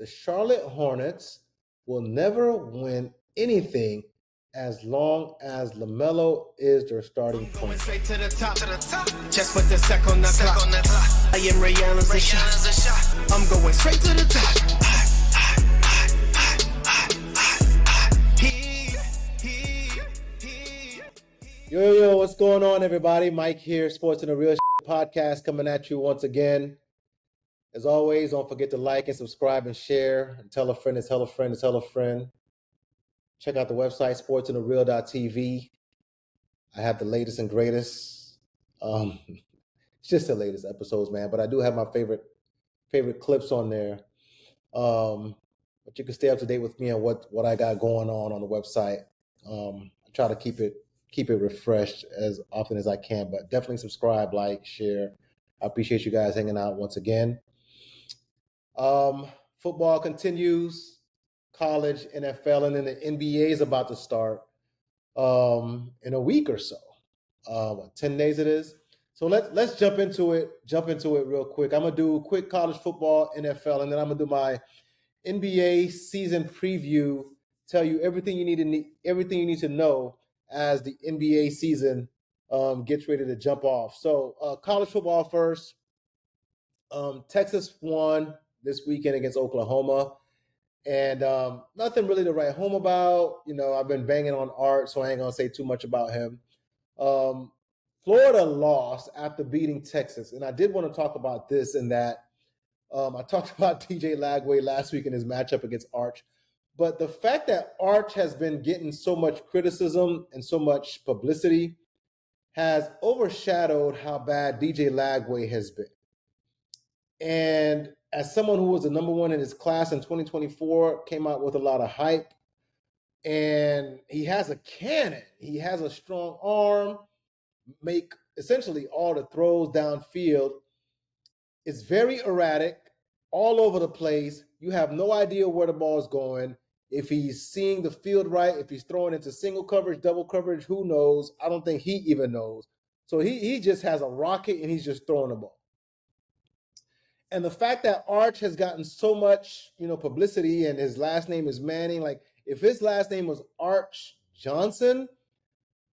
the Charlotte Hornets will never win anything as long as Lamelo is their starting point. Going straight to the top. Just put the stack on the clock. I am Ray Allen's a shot. I'm going straight to the top. Yo, what's going on, everybody? Mike here, Sports and the Real Podcast, coming at you once again. As always, don't forget to like and subscribe and share. And tell a friend to tell a friend to tell a friend. Check out the website, sportsandthereal.tv. I have the latest and greatest. It's just the latest episodes, man. But I do have my favorite clips on there. But you can stay up to date with me on what I got going on the website. I try to keep it refreshed as often as I can, but definitely subscribe, like, share. I appreciate you guys hanging out once again. Football continues, college, NFL, and then the NBA is about to start in a week or so. 10 days it is. So let's jump into it real quick. I'm gonna do quick college football, NFL, and then I'm gonna do my NBA season preview. Tell you everything you need to know as the NBA season gets ready to jump off. So college football first. Texas won this weekend against Oklahoma. And nothing really to write home about. You know, I've been banging on Art, so I ain't going to say too much about him. Florida lost after beating Texas. And I did want to talk about this and that. I talked about DJ Lagway last week in his matchup against Arch. But the fact that Arch has been getting so much criticism and so much publicity has overshadowed how bad DJ Lagway has been. And as someone who was the number one in his class in 2024, came out with a lot of hype. And he has a cannon. He has a strong arm, make essentially all the throws downfield. It's very erratic, all over the place. You have no idea where the ball is going. If he's seeing the field right, if he's throwing into single coverage, double coverage, who knows? I don't think he even knows. So he just has a rocket and he's just throwing the ball. And the fact that Arch has gotten so much, publicity, and his last name is Manning, like if his last name was Arch Johnson,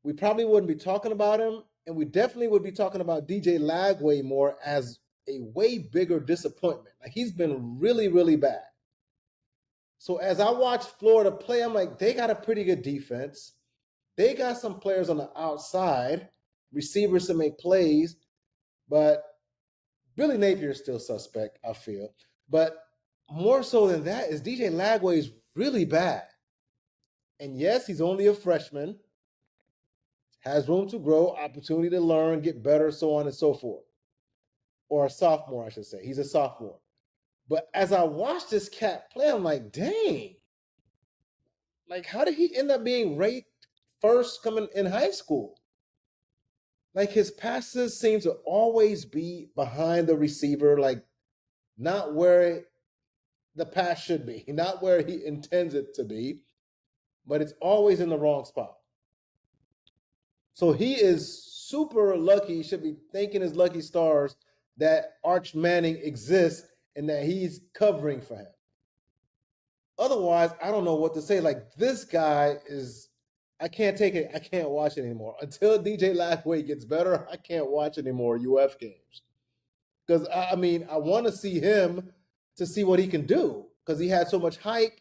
we probably wouldn't be talking about him. And we definitely would be talking about DJ Lagway more as a way bigger disappointment. Like he's been really, really bad. So as I watch Florida play, I'm like, they got a pretty good defense. They got some players on the outside, receivers to make plays, but Billy Napier is still suspect, I feel. But more so than that is DJ Lagway is really bad. And yes, he's only a freshman, has room to grow, opportunity to learn, get better, so on and so forth. Or a sophomore, I should say. He's a sophomore. But as I watch this cat play, I'm like, dang. Like, how did he end up being ranked first coming in high school? Like, his passes seem to always be behind the receiver, like not where the pass should be, not where he intends it to be, but it's always in the wrong spot. So he is super lucky. He should be thanking his lucky stars that Arch Manning exists and that he's covering for him. Otherwise, I don't know what to say. Like, this guy is, I can't take it. I can't watch it anymore. Until DJ Lagway gets better, I can't watch anymore UF games. Because, I want to see him to see what he can do. Because he had so much hype.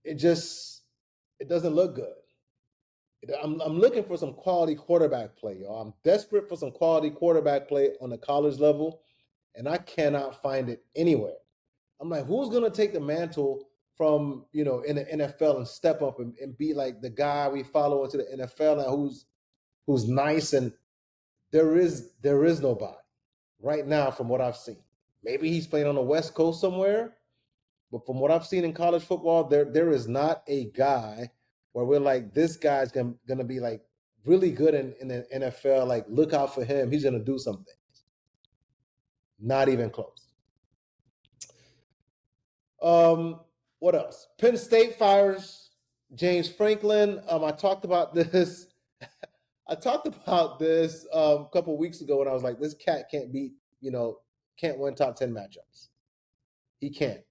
It doesn't look good. I'm looking for some quality quarterback play, y'all. I'm desperate for some quality quarterback play on the college level, and I cannot find it anywhere. I'm like, who's going to take the mantle from, in the NFL and step up and be like the guy we follow into the NFL and who's nice? And there is nobody right now from what I've seen. Maybe he's playing on the West Coast somewhere, but from what I've seen in college football, there is not a guy where we're like, this guy's going to be like really good in the NFL. Like, look out for him. He's going to do something. Not even close. What else? Penn State fires James Franklin. I talked about this. A couple weeks ago when I was like, this cat can't beat, can't win top 10 matchups. He can't.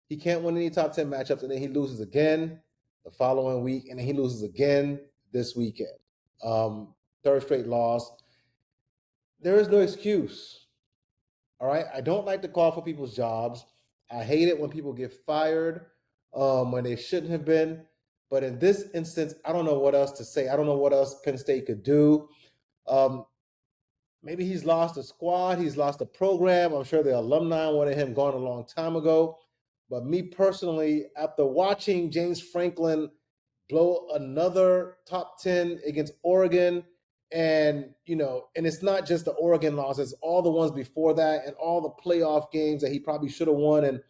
He can't win any top 10 matchups, and then he loses again the following week, and then he loses again this weekend. Third straight loss. There is no excuse. All right. I don't like to call for people's jobs. I hate it when people get fired when they shouldn't have been. But in this instance, I don't know what else to say. I don't know what else Penn State could do. Maybe he's lost a squad. He's lost a program. I'm sure the alumni wanted him gone a long time ago. But me personally, after watching James Franklin blow another top 10 against Oregon, and it's not just the Oregon losses, all the ones before that and all the playoff games that he probably should have won. And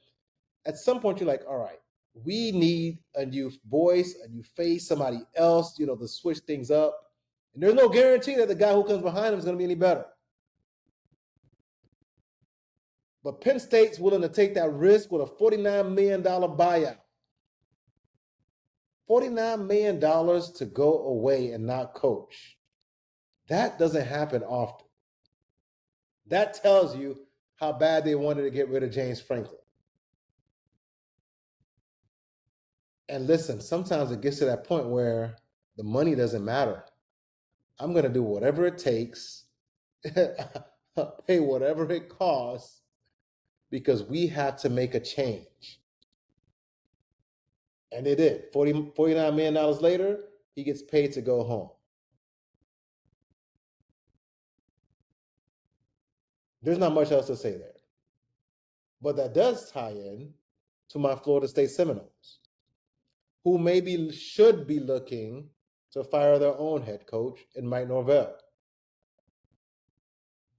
at some point you're like, all right, we need a new voice, a new face, somebody else, to switch things up. And there's no guarantee that the guy who comes behind him is going to be any better. But Penn State's willing to take that risk with a $49 million buyout. $49 million to go away and not coach. That doesn't happen often. That tells you how bad they wanted to get rid of James Franklin. And listen, sometimes it gets to that point where the money doesn't matter. I'm going to do whatever it takes, pay whatever it costs, because we have to make a change. And they did. $49 million later, he gets paid to go home. There's not much else to say there. But that does tie in to my Florida State Seminoles, who maybe should be looking to fire their own head coach in Mike Norvell.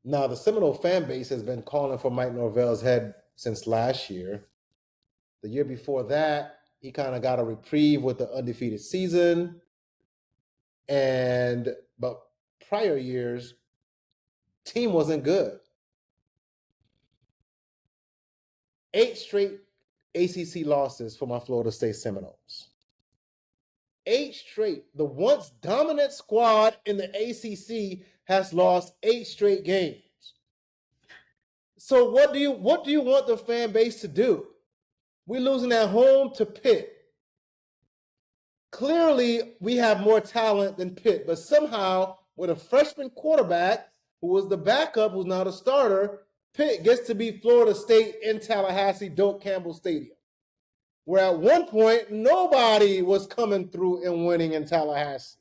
Now, the Seminole fan base has been calling for Mike Norvell's head since last year. The year before that, he kind of got a reprieve with the undefeated season. But prior years, team wasn't good. 8 straight ACC losses for my Florida State Seminoles. 8 straight. The once dominant squad in the ACC has lost 8 straight games. So what do you want the fan base to do? We're losing at home to Pitt. Clearly, we have more talent than Pitt, but somehow with a freshman quarterback who was the backup, who's now the starter, Pitt gets to beat Florida State in Tallahassee, Doak Campbell Stadium, where at one point, nobody was coming through and winning in Tallahassee.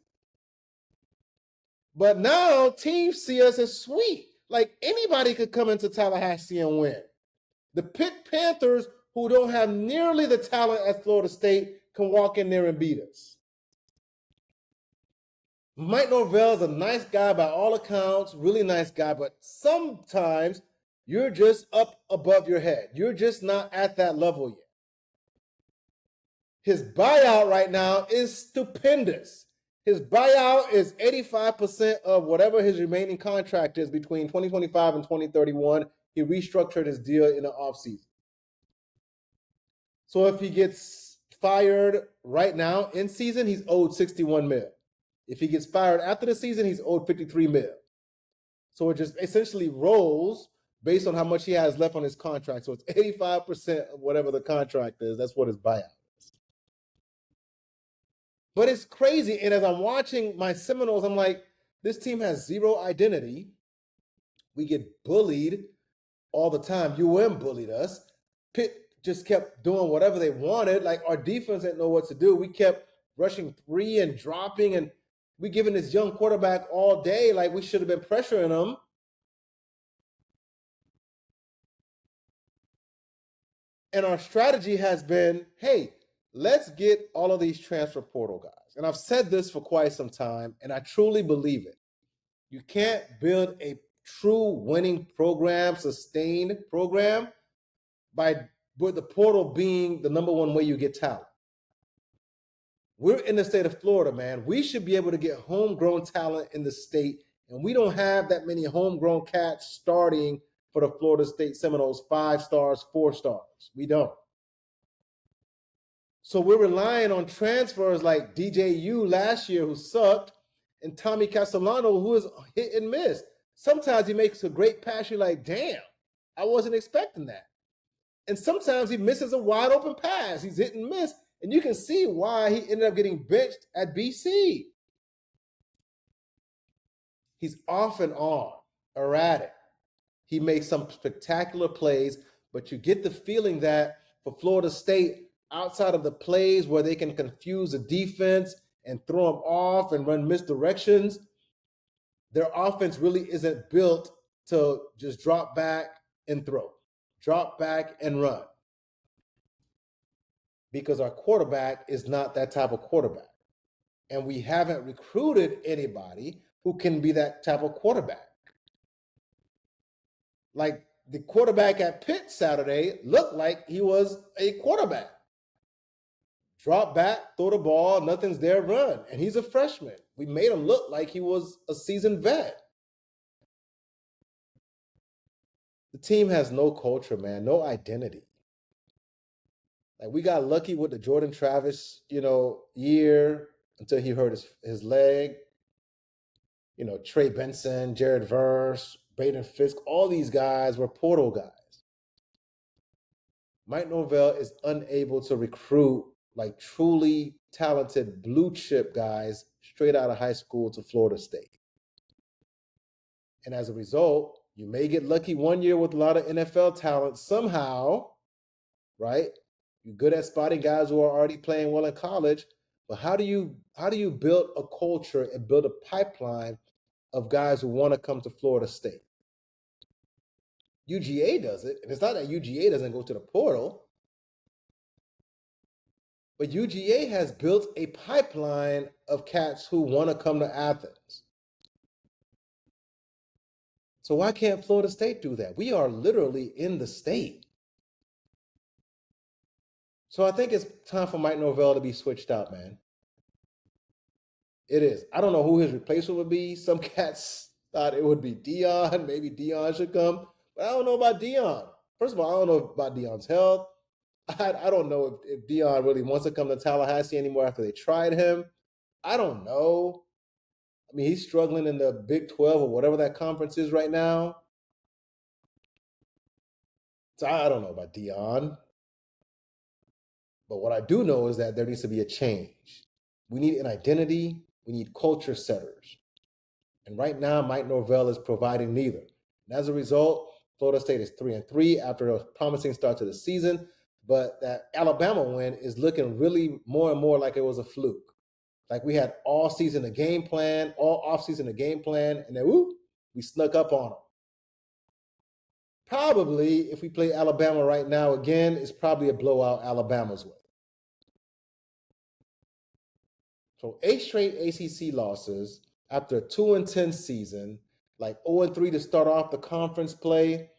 But now teams see us as sweet. Like anybody could come into Tallahassee and win. The Pitt Panthers, who don't have nearly the talent as Florida State, can walk in there and beat us. Mike Norvell is a nice guy by all accounts, really nice guy, but sometimes you're just up above your head. You're just not at that level yet. His buyout right now is stupendous. His buyout is 85% of whatever his remaining contract is between 2025 and 2031. He restructured his deal in the offseason. So if he gets fired right now in season, he's owed $61 million. If he gets fired after the season, he's owed $53 million. So it just essentially rolls based on how much he has left on his contract. So it's 85% of whatever the contract is. That's what his buyout is. But it's crazy. And as I'm watching my Seminoles, I'm like, this team has zero identity. We get bullied all the time. UM bullied us. Pitt just kept doing whatever they wanted. Like our defense didn't know what to do. We kept rushing 3 and dropping, and we giving this young quarterback all day. Like we should have been pressuring him. And our strategy has been, hey, let's get all of these transfer portal guys. And I've said this for quite some time, and I truly believe it. You can't build a true winning program, sustained program, with the portal being the number one way you get talent. We're in the state of Florida, man. We should be able to get homegrown talent in the state, and we don't have that many homegrown cats starting for the Florida State Seminoles, 5 stars, 4 stars. We don't. So we're relying on transfers like DJU last year, who sucked, and Tommy Castellano, who is hit and miss. Sometimes he makes a great pass. You're like, damn, I wasn't expecting that. And sometimes he misses a wide open pass. He's hit and miss. And you can see why he ended up getting benched at BC. He's off and on, erratic. He makes some spectacular plays, but you get the feeling that for Florida State, outside of the plays where they can confuse the defense and throw them off and run misdirections, their offense really isn't built to just drop back and throw, drop back and run. Because our quarterback is not that type of quarterback. And we haven't recruited anybody who can be that type of quarterback. Like the quarterback at Pitt Saturday looked like he was a quarterback. Drop back, throw the ball, nothing's there, run. And he's a freshman. We made him look like he was a seasoned vet. The team has no culture, man, no identity. Like we got lucky with the Jordan Travis, year until he hurt his leg. Trey Benson, Jared Verse, Braden Fisk, all these guys were portal guys. Mike Norvell is unable to recruit like truly talented blue chip guys straight out of high school to Florida State. And as a result, you may get lucky one year with a lot of NFL talent somehow, right? You're good at spotting guys who are already playing well in college, but how do you build a culture and build a pipeline of guys who want to come to Florida State? UGA does it, and it's not that UGA doesn't go to the portal, but UGA has built a pipeline of cats who want to come to Athens. So why can't Florida State do that? We are literally in the state. So I think it's time for Mike Norvell to be switched out, man. It is. I don't know who his replacement would be. Some cats thought it would be Dion. Maybe Dion should come. But I don't know about Dion. First of all, I don't know about Dion's health. I don't know if Dion really wants to come to Tallahassee anymore after they tried him. I don't know. I mean, he's struggling in the Big 12 or whatever that conference is right now. So I don't know about Dion. But what I do know is that there needs to be a change. We need an identity. We need culture setters. And right now, Mike Norvell is providing neither. And as a result, Florida State is 3-3 after a promising start to the season. But that Alabama win is looking really more and more like it was a fluke. Like we had all season a game plan, all offseason a game plan, and then we snuck up on them. Probably, if we play Alabama right now again, it's probably a blowout Alabama's way. So 8 straight ACC losses after a 2-10 season, like 0-3 to start off the conference play.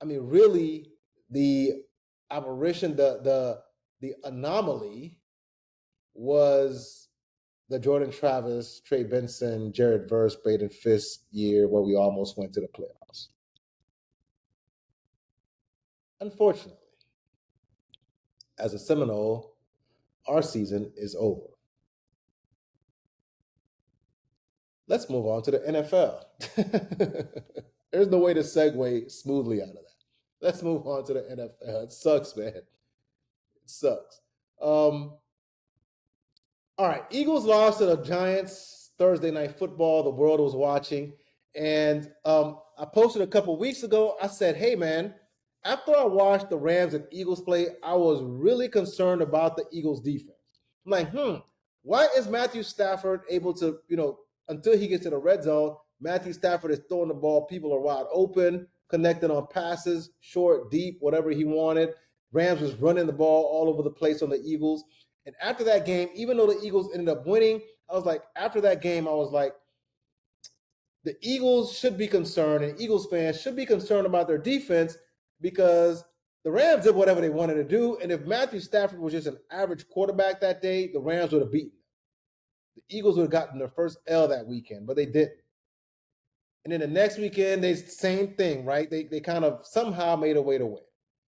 I mean, really, the aberration, the anomaly was the Jordan Travis, Trey Benson, Jared Verse, Braden Fisk year where we almost went to the playoffs. Unfortunately, as a Seminole, our season is over. Let's move on to the NFL. There's no way to segue smoothly out of that. Let's move on to the NFL. It sucks, man. It sucks. All right, Eagles lost to the Giants Thursday Night Football. The world was watching. And I posted a couple weeks ago, I said, hey, man, after I watched the Rams and Eagles play, I was really concerned about the Eagles defense. I'm like, why is Matthew Stafford able to, until he gets to the red zone, Matthew Stafford is throwing the ball, people are wide open, connecting on passes, short, deep, whatever he wanted. Rams was running the ball all over the place on the Eagles. And after that game, even though the Eagles ended up winning, after that game, I was like, the Eagles should be concerned, and Eagles fans should be concerned about their defense because the Rams did whatever they wanted to do. And if Matthew Stafford was just an average quarterback that day, the Rams would have beaten them. The Eagles would have gotten their first L that weekend, but they didn't. And then the next weekend, they same thing, right? They kind of somehow made a way to win.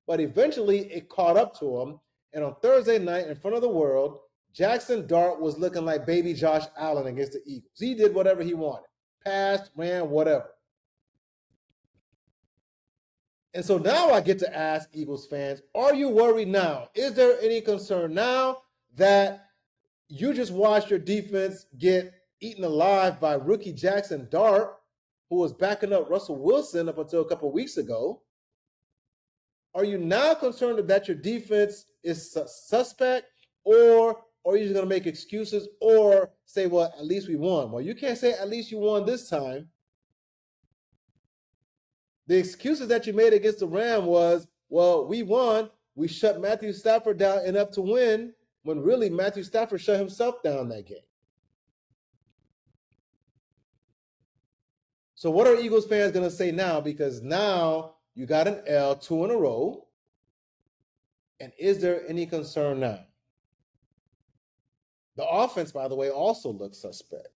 But eventually, it caught up to them. And on Thursday night, in front of the world, Jackson Dart was looking like baby Josh Allen against the Eagles. He did whatever he wanted. Passed, ran, whatever. And so now I get to ask Eagles fans, are you worried now? Is there any concern now that you just watched your defense get eaten alive by rookie Jackson Dart, who was backing up Russell Wilson up until a couple of weeks ago? Are you now concerned that your defense is suspect, or are you just going to make excuses or say, well, at least we won? Well, you can't say at least you won this time. The excuses that you made against the Rams was, well, we won. We shut Matthew Stafford down enough to win, when really Matthew Stafford shut himself down that game. So what are Eagles fans going to say now? Because now you got an L 2 in a row. And is there any concern now? The offense, by the way, also looks suspect.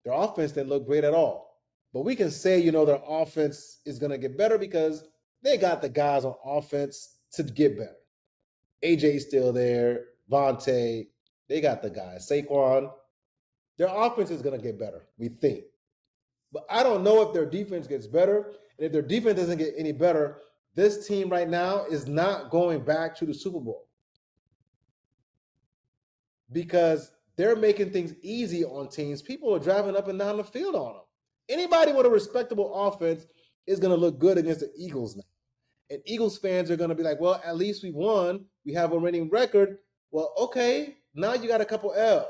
Their offense didn't look great at all. But we can say, their offense is going to get better because they got the guys on offense to get better. AJ's still there. Vontae. They got the guys. Saquon. Their offense is going to get better, we think. But I don't know if their defense gets better. And if their defense doesn't get any better, this team right now is not going back to the Super Bowl. Because they're making things easy on teams. People are driving up and down the field on them. Anybody with a respectable offense is going to look good against the Eagles now. And Eagles fans are going to be like, well, at least we won. We have a winning record. Well, okay, now you got a couple L's.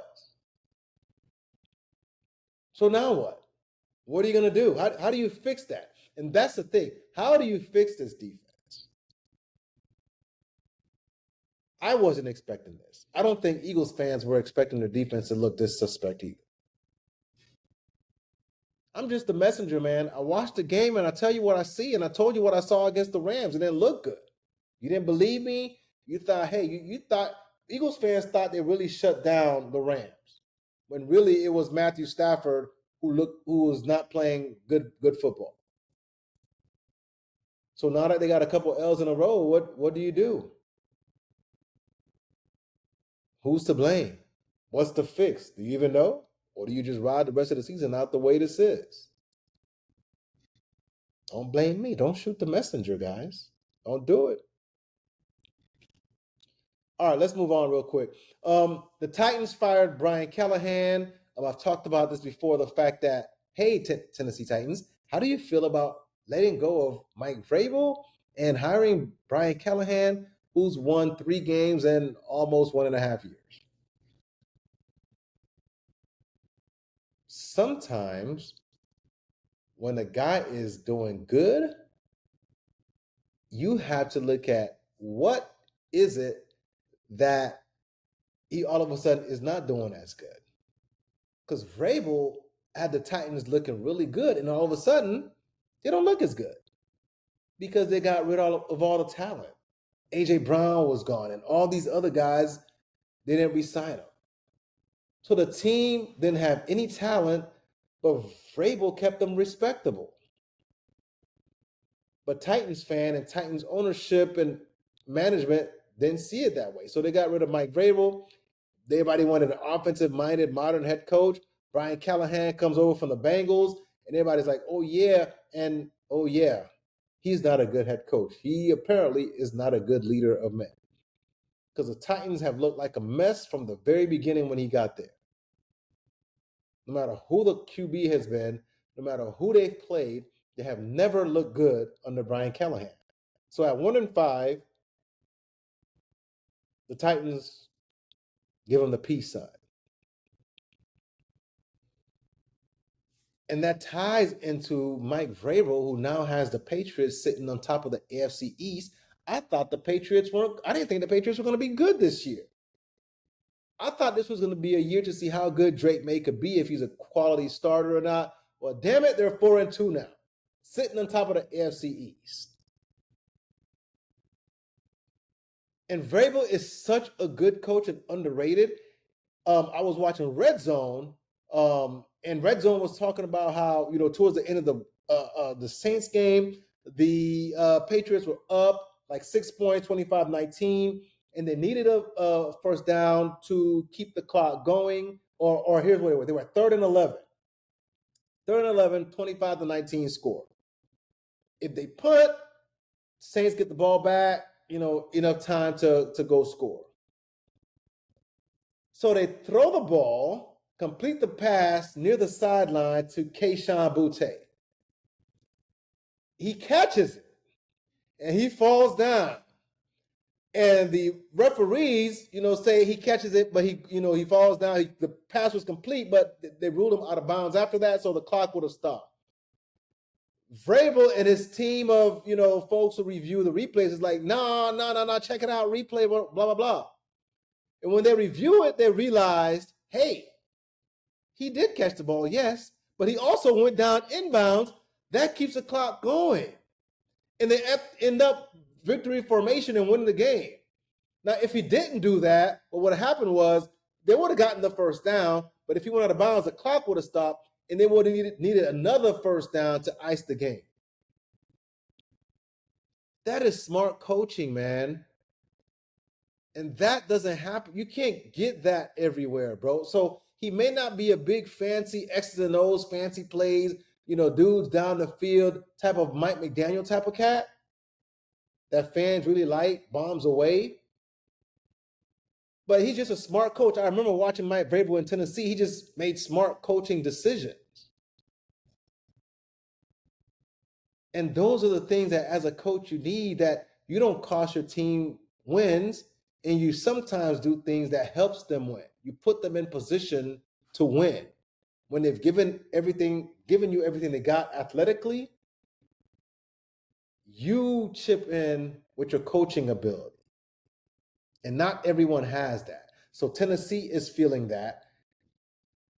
So now what? What are you going to do? How do you fix that? And that's the thing. How do you fix this defense? I wasn't expecting this. I don't think Eagles fans were expecting their defense to look this suspect either. I'm just the messenger, man. I watched the game and I tell you what I see, and I told you what I saw against the Rams. It didn't look good. You didn't believe me. You thought, hey, you thought Eagles fans thought they really shut down the Rams, when really it was Matthew Stafford who was not playing good football. So now that they got a couple L's in a row, what do you do? Who's to blame? What's the fix? Do you even know? Or do you just ride the rest of the season out the way this is? Don't blame me. Don't shoot the messenger, guys. Don't do it. All right, let's move on real quick. The Titans fired Brian Callahan. I've talked about this before, the fact that, hey, Tennessee Titans, how do you feel about letting go of Mike Vrabel and hiring Brian Callahan, who's won 3 games in almost 1.5 years? Sometimes when a guy is doing good, you have to look at what is it that he all of a sudden is not doing as good. Because Vrabel had the Titans looking really good, and all of a sudden, they don't look as good because they got rid of all the talent. A.J. Brown was gone, and all these other guys, they didn't re-sign them. So the team didn't have any talent, but Vrabel kept them respectable. But Titans fan and Titans ownership and management didn't see it that way. So they got rid of Mike Vrabel. Everybody wanted an offensive-minded, modern head coach. Brian Callahan comes over from the Bengals, and everybody's like, oh, yeah, and oh, yeah. He's not a good head coach. He apparently is not a good leader of men. Because the Titans have looked like a mess from the very beginning when he got there. No matter who the QB has been, no matter who they've played, they have never looked good under Brian Callahan. So at 1-5, the Titans give them the peace sign. And that ties into Mike Vrabel, who now has the Patriots sitting on top of the AFC East. I didn't think the Patriots were going to be good this year. I thought this was going to be a year to see how good Drake May could be, if he's a quality starter or not. Well, damn it, they're 4-2 now, sitting on top of the AFC East. And Vrabel is such a good coach and underrated. I was watching Red Zone, and Red Zone was talking about how, towards the end of the Saints game, the Patriots were up like 6 points, 25-19, and they needed a first down to keep the clock going. Or here's what they were. They were 3rd and 11. 3rd and 11, 25-19 score. If they punt, Saints get the ball back, enough time to go score. So they throw the ball, complete the pass near the sideline to Kayshon Boutte. He catches it, and he falls down. And the referees, say he catches it, but he falls down. The pass was complete, but they ruled him out of bounds after that, so the clock would have stopped. Vrabel and his team of, folks who review the replays is like, no, check it out, replay, blah, blah, blah. And when they review it, they realized, hey, he did catch the ball, yes, but he also went down inbounds. That keeps the clock going. And they end up victory formation and winning the game. Now, if he didn't do that, what would have happened was they would have gotten the first down, but if he went out of bounds, the clock would have stopped, and they would have needed another first down to ice the game. That is smart coaching, man. And that doesn't happen. You can't get that everywhere, bro. So he may not be a big fancy X's and O's, fancy plays, dudes down the field type of Mike McDaniel type of cat that fans really like, bombs away. But he's just a smart coach. I remember watching Mike Vrabel in Tennessee. He just made smart coaching decisions. And those are the things that as a coach you need, that you don't cost your team wins, and you sometimes do things that helps them win. You put them in position to win. When they've given you everything they got athletically, you chip in with your coaching ability. And not everyone has that. So Tennessee is feeling that.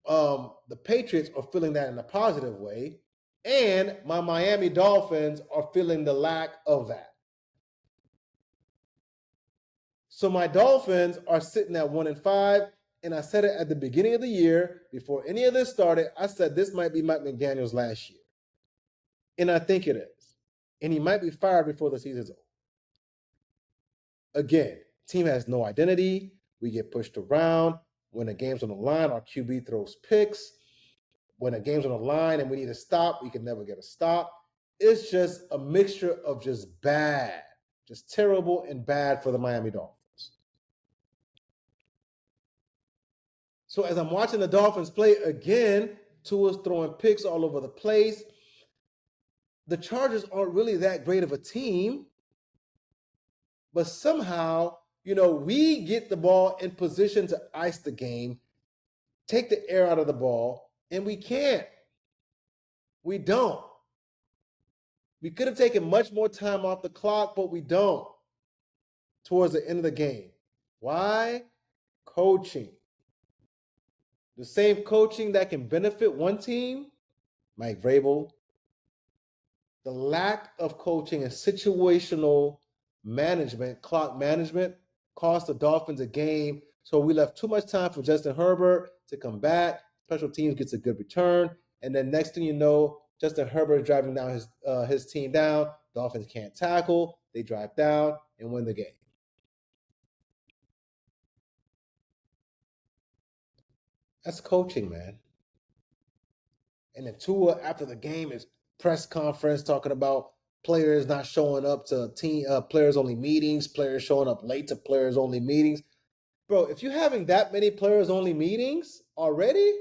The Patriots are feeling that in a positive way. And my Miami Dolphins are feeling the lack of that. So my Dolphins are sitting at 1-5. And I said it at the beginning of the year, before any of this started, I said this might be Mike McDaniel's last year. And I think it is. And he might be fired before the season's over. Again, team has no identity. We get pushed around. When a game's on the line, our QB throws picks. When a game's on the line and we need a stop, we can never get a stop. It's just a mixture of just bad, just terrible and bad for the Miami Dolphins. So as I'm watching the Dolphins play again, Tua's throwing picks all over the place. The Chargers aren't really that great of a team, but somehow, we get the ball in position to ice the game, take the air out of the ball, and we can't. We don't. We could have taken much more time off the clock, but we don't towards the end of the game. Why? Coaching. The same coaching that can benefit one team, Mike Vrabel. The lack of coaching and situational management, clock management, cost the Dolphins a game. So we left too much time for Justin Herbert to come back. Special teams gets a good return. And then next thing you know, Justin Herbert is driving down his team down. Dolphins can't tackle. They drive down and win the game. That's coaching, man. And then Tua, after the game, is press conference talking about players not showing up to players-only meetings, players showing up late to players-only meetings. Bro, if you're having that many players-only meetings already,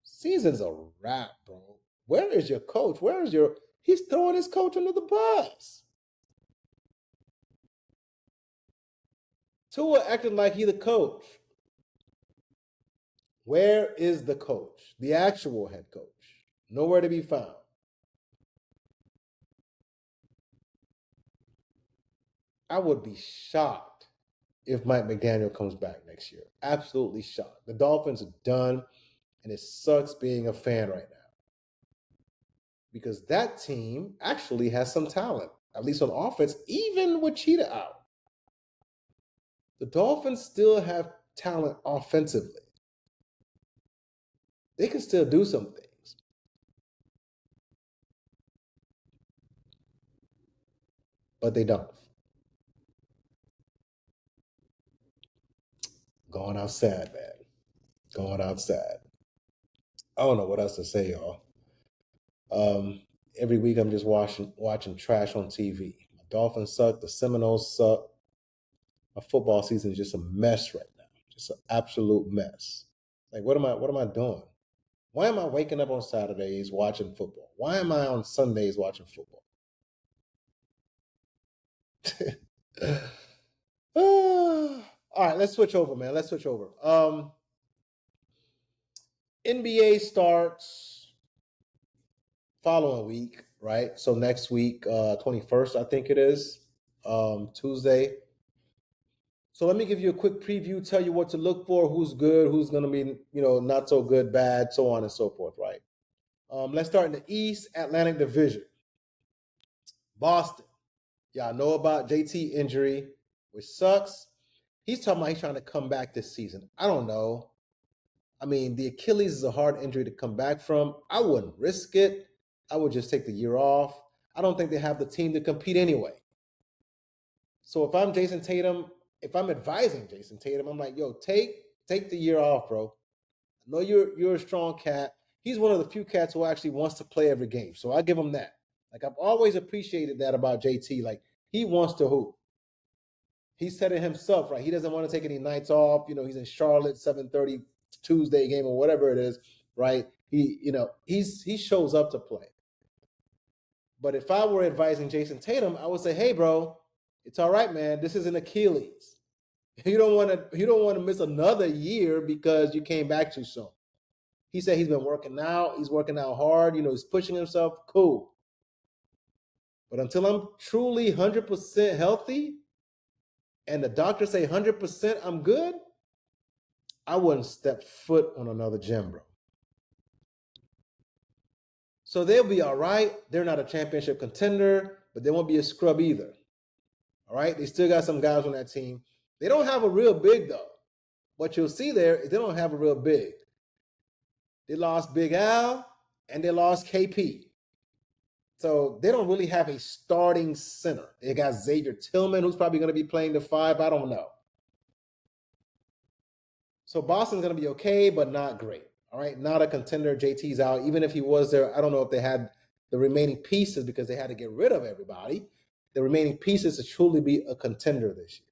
season's a wrap, bro. Where is your coach? He's throwing his coach under the bus. Tua acting like he the coach. Where is the coach? The actual head coach. Nowhere to be found. I would be shocked if Mike McDaniel comes back next year. Absolutely shocked. The Dolphins are done, and it sucks being a fan right now. Because that team actually has some talent, at least on offense, even with Cheetah out. The Dolphins still have talent offensively. They can still do some things. But they don't. Going out sad, man. Going out sad. I don't know what else to say, y'all. Every week I'm just watching trash on TV. My Dolphins suck. The Seminoles suck. My football season is just a mess right now. Just an absolute mess. Like, what am I doing? Why am I waking up on Saturdays watching football? Why am I on Sundays watching football? All right, let's switch over, man. Let's switch over. NBA starts following week, right? So next week, 21st, I think it is, Tuesday. So let me give you a quick preview, tell you what to look for, who's good, who's going to be, not so good, bad, so on and so forth, right? Let's start in the East Atlantic Division. Boston. Y'all know about JT injury, which sucks. He's talking about he's trying to come back this season. I don't know. I mean, the Achilles is a hard injury to come back from. I wouldn't risk it. I would just take the year off. I don't think they have the team to compete anyway. So if I'm Jason Tatum, if I'm advising Jason Tatum, I'm like, yo, take the year off, bro. I know you're a strong cat. He's one of the few cats who actually wants to play every game. So I give him that. Like, I've always appreciated that about JT. Like, he wants to hoop. He said it himself, right? He doesn't want to take any nights off. He's in Charlotte, 7:30 Tuesday game or whatever it is, right? He shows up to play. But if I were advising Jason Tatum, I would say, hey, bro, it's all right, man. This is an Achilles. You don't want to miss another year because you came back too soon. He said he's been working out. He's working out hard. He's pushing himself. Cool. But until I'm truly 100% healthy and the doctors say 100% I'm good, I wouldn't step foot on another gym, bro. So they'll be all right. They're not a championship contender, but they won't be a scrub either. All right? They still got some guys on that team. They don't have a real big, though. What you'll see there is they don't have a real big. They lost Big Al, and they lost KP. So they don't really have a starting center. They got Xavier Tillman, who's probably going to be playing the 5. I don't know. So Boston's going to be okay, but not great. All right, not a contender. JT's out. Even if he was there, I don't know if they had the remaining pieces because they had to get rid of everybody. The remaining pieces to truly be a contender this year.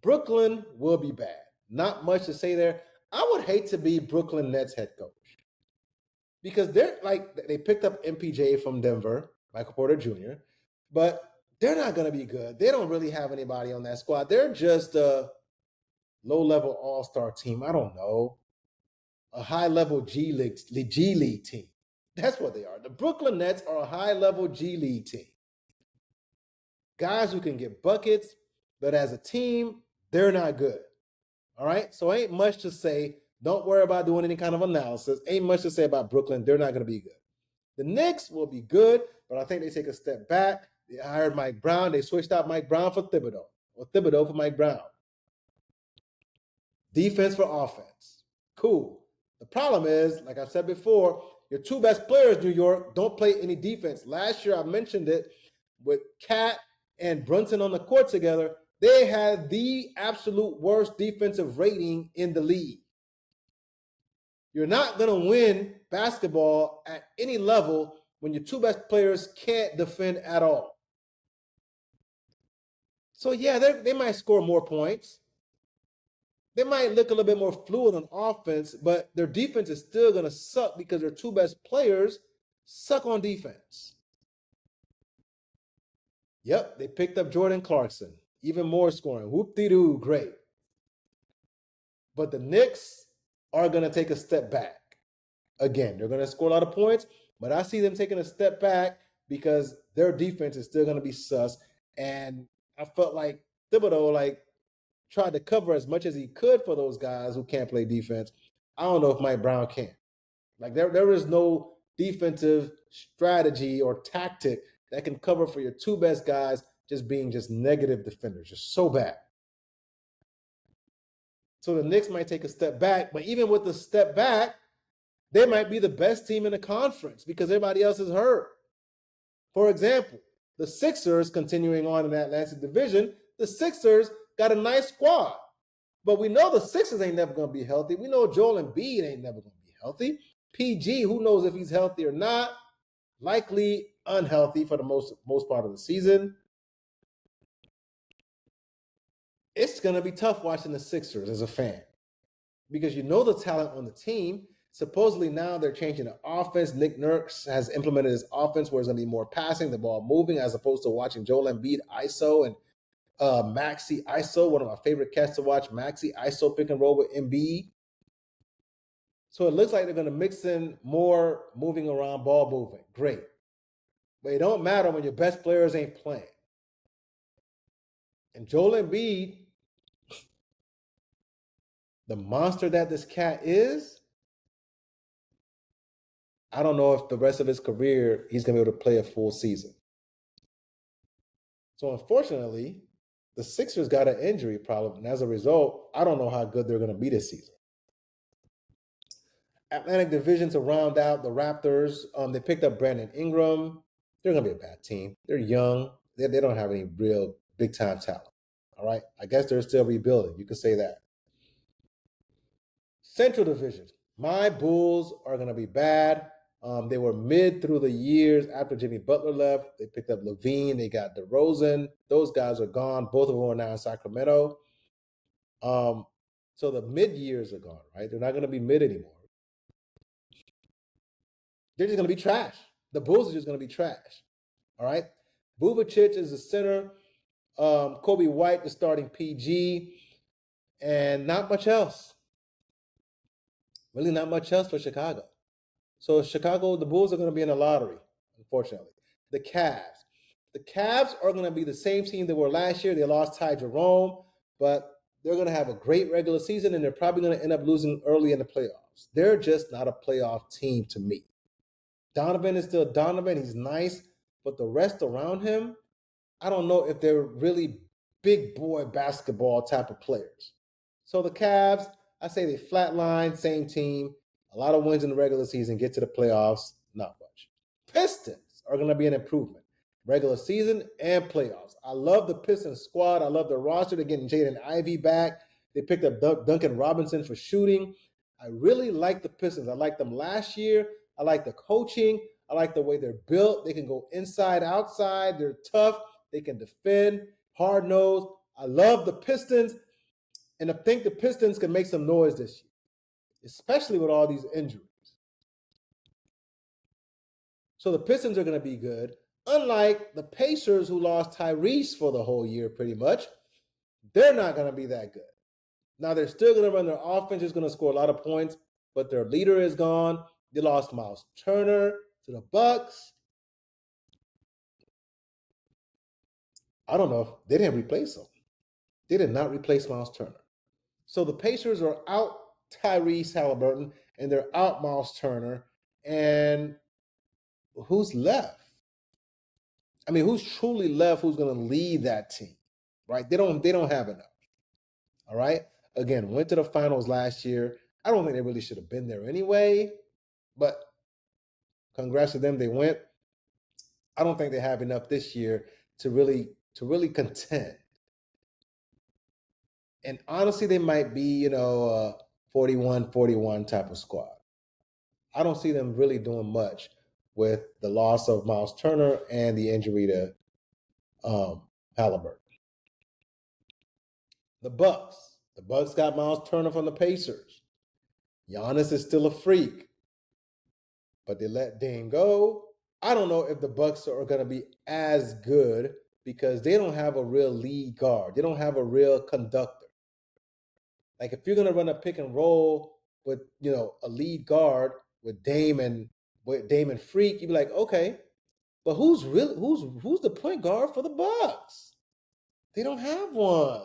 Brooklyn will be bad. Not much to say there. I would hate to be Brooklyn Nets head coach because they picked up MPJ from Denver, Michael Porter Jr., but they're not going to be good. They don't really have anybody on that squad. They're just a low-level all-star team. I don't know. A high-level G League team. That's what they are. The Brooklyn Nets are a high-level G League team. Guys who can get buckets, but as a team, they're not good. All right? So ain't much to say. Don't worry about doing any kind of analysis. Ain't much to say about Brooklyn. They're not going to be good. The Knicks will be good, but I think they take a step back. They hired Mike Brown. They switched out Mike Brown for Thibodeau, or Thibodeau for Mike Brown. Defense for offense. Cool. The problem is, like I've said before, your two best players, New York, don't play any defense. Last year, I mentioned it, with Cat and Brunson on the court together, they had the absolute worst defensive rating in the league. You're not going to win basketball at any level when your two best players can't defend at all. So, yeah, they might score more points. They might look a little bit more fluid on offense, but their defense is still going to suck because their two best players suck on defense. Yep, they picked up Jordan Clarkson. Even more scoring. Whoop-de-doo, great. But the Knicks are going to take a step back. Again, they're going to score a lot of points, but I see them taking a step back because their defense is still going to be sus. And I felt like Thibodeau, tried to cover as much as he could for those guys who can't play defense. I don't know if Mike Brown can. There is no defensive strategy or tactic that can cover for your two best guys just being just negative defenders, just so bad. So the Knicks might take a step back, but even with the step back, they might be the best team in the conference because everybody else is hurt. For example, the Sixers, continuing on in that Atlantic Division, the Sixers got a nice squad. But we know the Sixers ain't never going to be healthy. We know Joel Embiid ain't never going to be healthy. PG, who knows if he's healthy or not, likely unhealthy for the most part of the season. it's going to be tough watching the Sixers as a fan because you know the talent on the team. Supposedly now they're changing the offense. Nick Nurse has implemented his offense where it's going to be more passing, the ball moving, as opposed to watching Joel Embiid ISO and Maxi ISO, one of my favorite cats to watch, Maxi ISO pick and roll with Embiid. So it looks like they're going to mix in more moving around, ball moving. Great. But it don't matter when your best players ain't playing. And Joel Embiid, the monster that this cat is, I don't know if the rest of his career he's going to be able to play a full season. So unfortunately, the Sixers got an injury problem. And as a result, I don't know how good they're going to be this season. Atlantic Division to round out the Raptors. They picked up Brandon Ingram. They're going to be a bad team. They're young. They don't have any real big-time talent. All right? I guess they're still rebuilding. You could say that. Central Division. My Bulls are going to be bad. They were mid through the years after Jimmy Butler left. They picked up Levine. They got DeRozan. Those guys are gone. Both of them are now in Sacramento. So the mid years are gone, right? They're not going to be mid anymore. They're just going to be trash. The Bulls are just going to be trash. All right? Vucevic is the center. Kobe White, the starting PG. And not much else. Really not much else for Chicago. So Chicago, the Bulls are going to be in the lottery, unfortunately. The Cavs. The Cavs are going to be the same team they were last year. They lost Ty Jerome, but they're going to have a great regular season, and they're probably going to end up losing early in the playoffs. They're just not a playoff team to me. Donovan is still Donovan. He's nice, but the rest around him, I don't know if they're really big boy basketball type of players. So the Cavs, I say they flatline, same team. A lot of wins in the regular season, get to the playoffs, not much. Pistons are going to be an improvement. Regular season and playoffs. I love the Pistons squad. I love the roster. They're getting Jaden Ivey back. They picked up Duncan Robinson for shooting. I really like the Pistons. I liked them last year. I like the coaching. I like the way they're built. They can go inside, outside. They're tough. They can defend, hard-nosed. I love the Pistons, and I think the Pistons can make some noise this year, especially with all these injuries. So the Pistons are going to be good. Unlike the Pacers, who lost Tyrese for the whole year pretty much, they're not going to be that good. Now, they're still going to run their offense, is going to score a lot of points, but their leader is gone. They lost Miles Turner to the Bucks. I don't know. They didn't replace him. They did not replace Miles Turner. So the Pacers are out Tyrese Halliburton, and they're out Miles Turner. And who's left? I mean, who's truly left who's going to lead that team, right? They don't have enough, all right? Again, went to the finals last year. I don't think they really should have been there anyway, but congrats to them, they went. I don't think they have enough this year to really contend. And honestly, they might be, 41-41 type of squad. I don't see them really doing much with the loss of Miles Turner and the injury to Halliburton. The Bucks. The Bucks got Miles Turner from the Pacers. Giannis is still a freak, but they let Dame go. I don't know if the Bucks are going to be as good because they don't have a real lead guard. They don't have a real conductor. Like if you're going to run a pick and roll with, a lead guard with Dame and Freak, you'd be like, okay, but who's the point guard for the Bucks? They don't have one.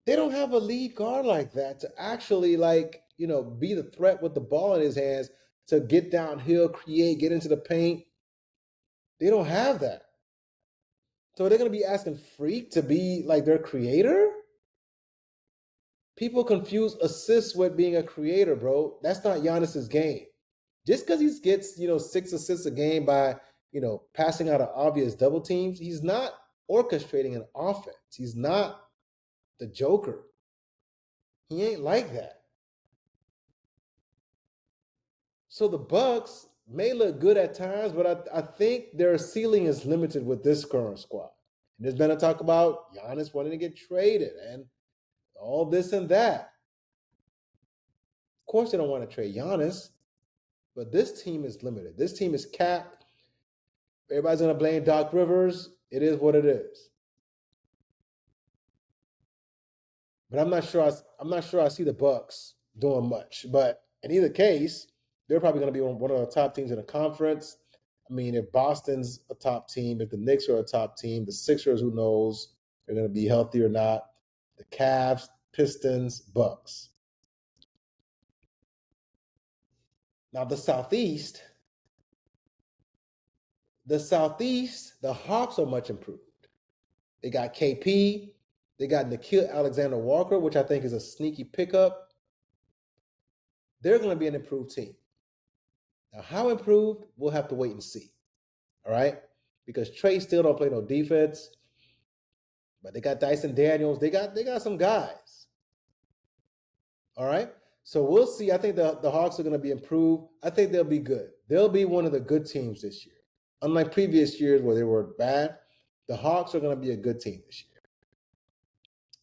They don't have a lead guard like that to actually be the threat with the ball in his hands to get downhill, create, get into the paint. They don't have that. So they're going to be asking Freak to be like their creator? People confuse assists with being a creator, bro. That's not Giannis's game. Just because he gets, 6 assists a game by, passing out of obvious double teams, he's not orchestrating an offense. He's not the Joker. He ain't like that. So the Bucks may look good at times, but I think their ceiling is limited with this current squad. And there's been a talk about Giannis wanting to get traded and all this and that. Of course, they don't want to trade Giannis, but this team is limited. This team is capped. Everybody's going to blame Doc Rivers. It is what it is. But I'm not sure I see the Bucks doing much. But in either case, they're probably going to be one of the top teams in the conference. I mean, if Boston's a top team, if the Knicks are a top team, the Sixers, who knows, they're going to be healthy or not. The Cavs, Pistons, Bucks. Now the Southeast, the Hawks are much improved. They got KP. They got Nickeil Alexander-Walker, which I think is a sneaky pickup. They're going to be an improved team. Now, how improved, we'll have to wait and see. All right? Because Trey still don't play no defense. But they got Dyson Daniels. They got some guys. All right? So we'll see. I think the Hawks are going to be improved. I think they'll be good. They'll be one of the good teams this year. Unlike previous years where they were bad, the Hawks are going to be a good team this year.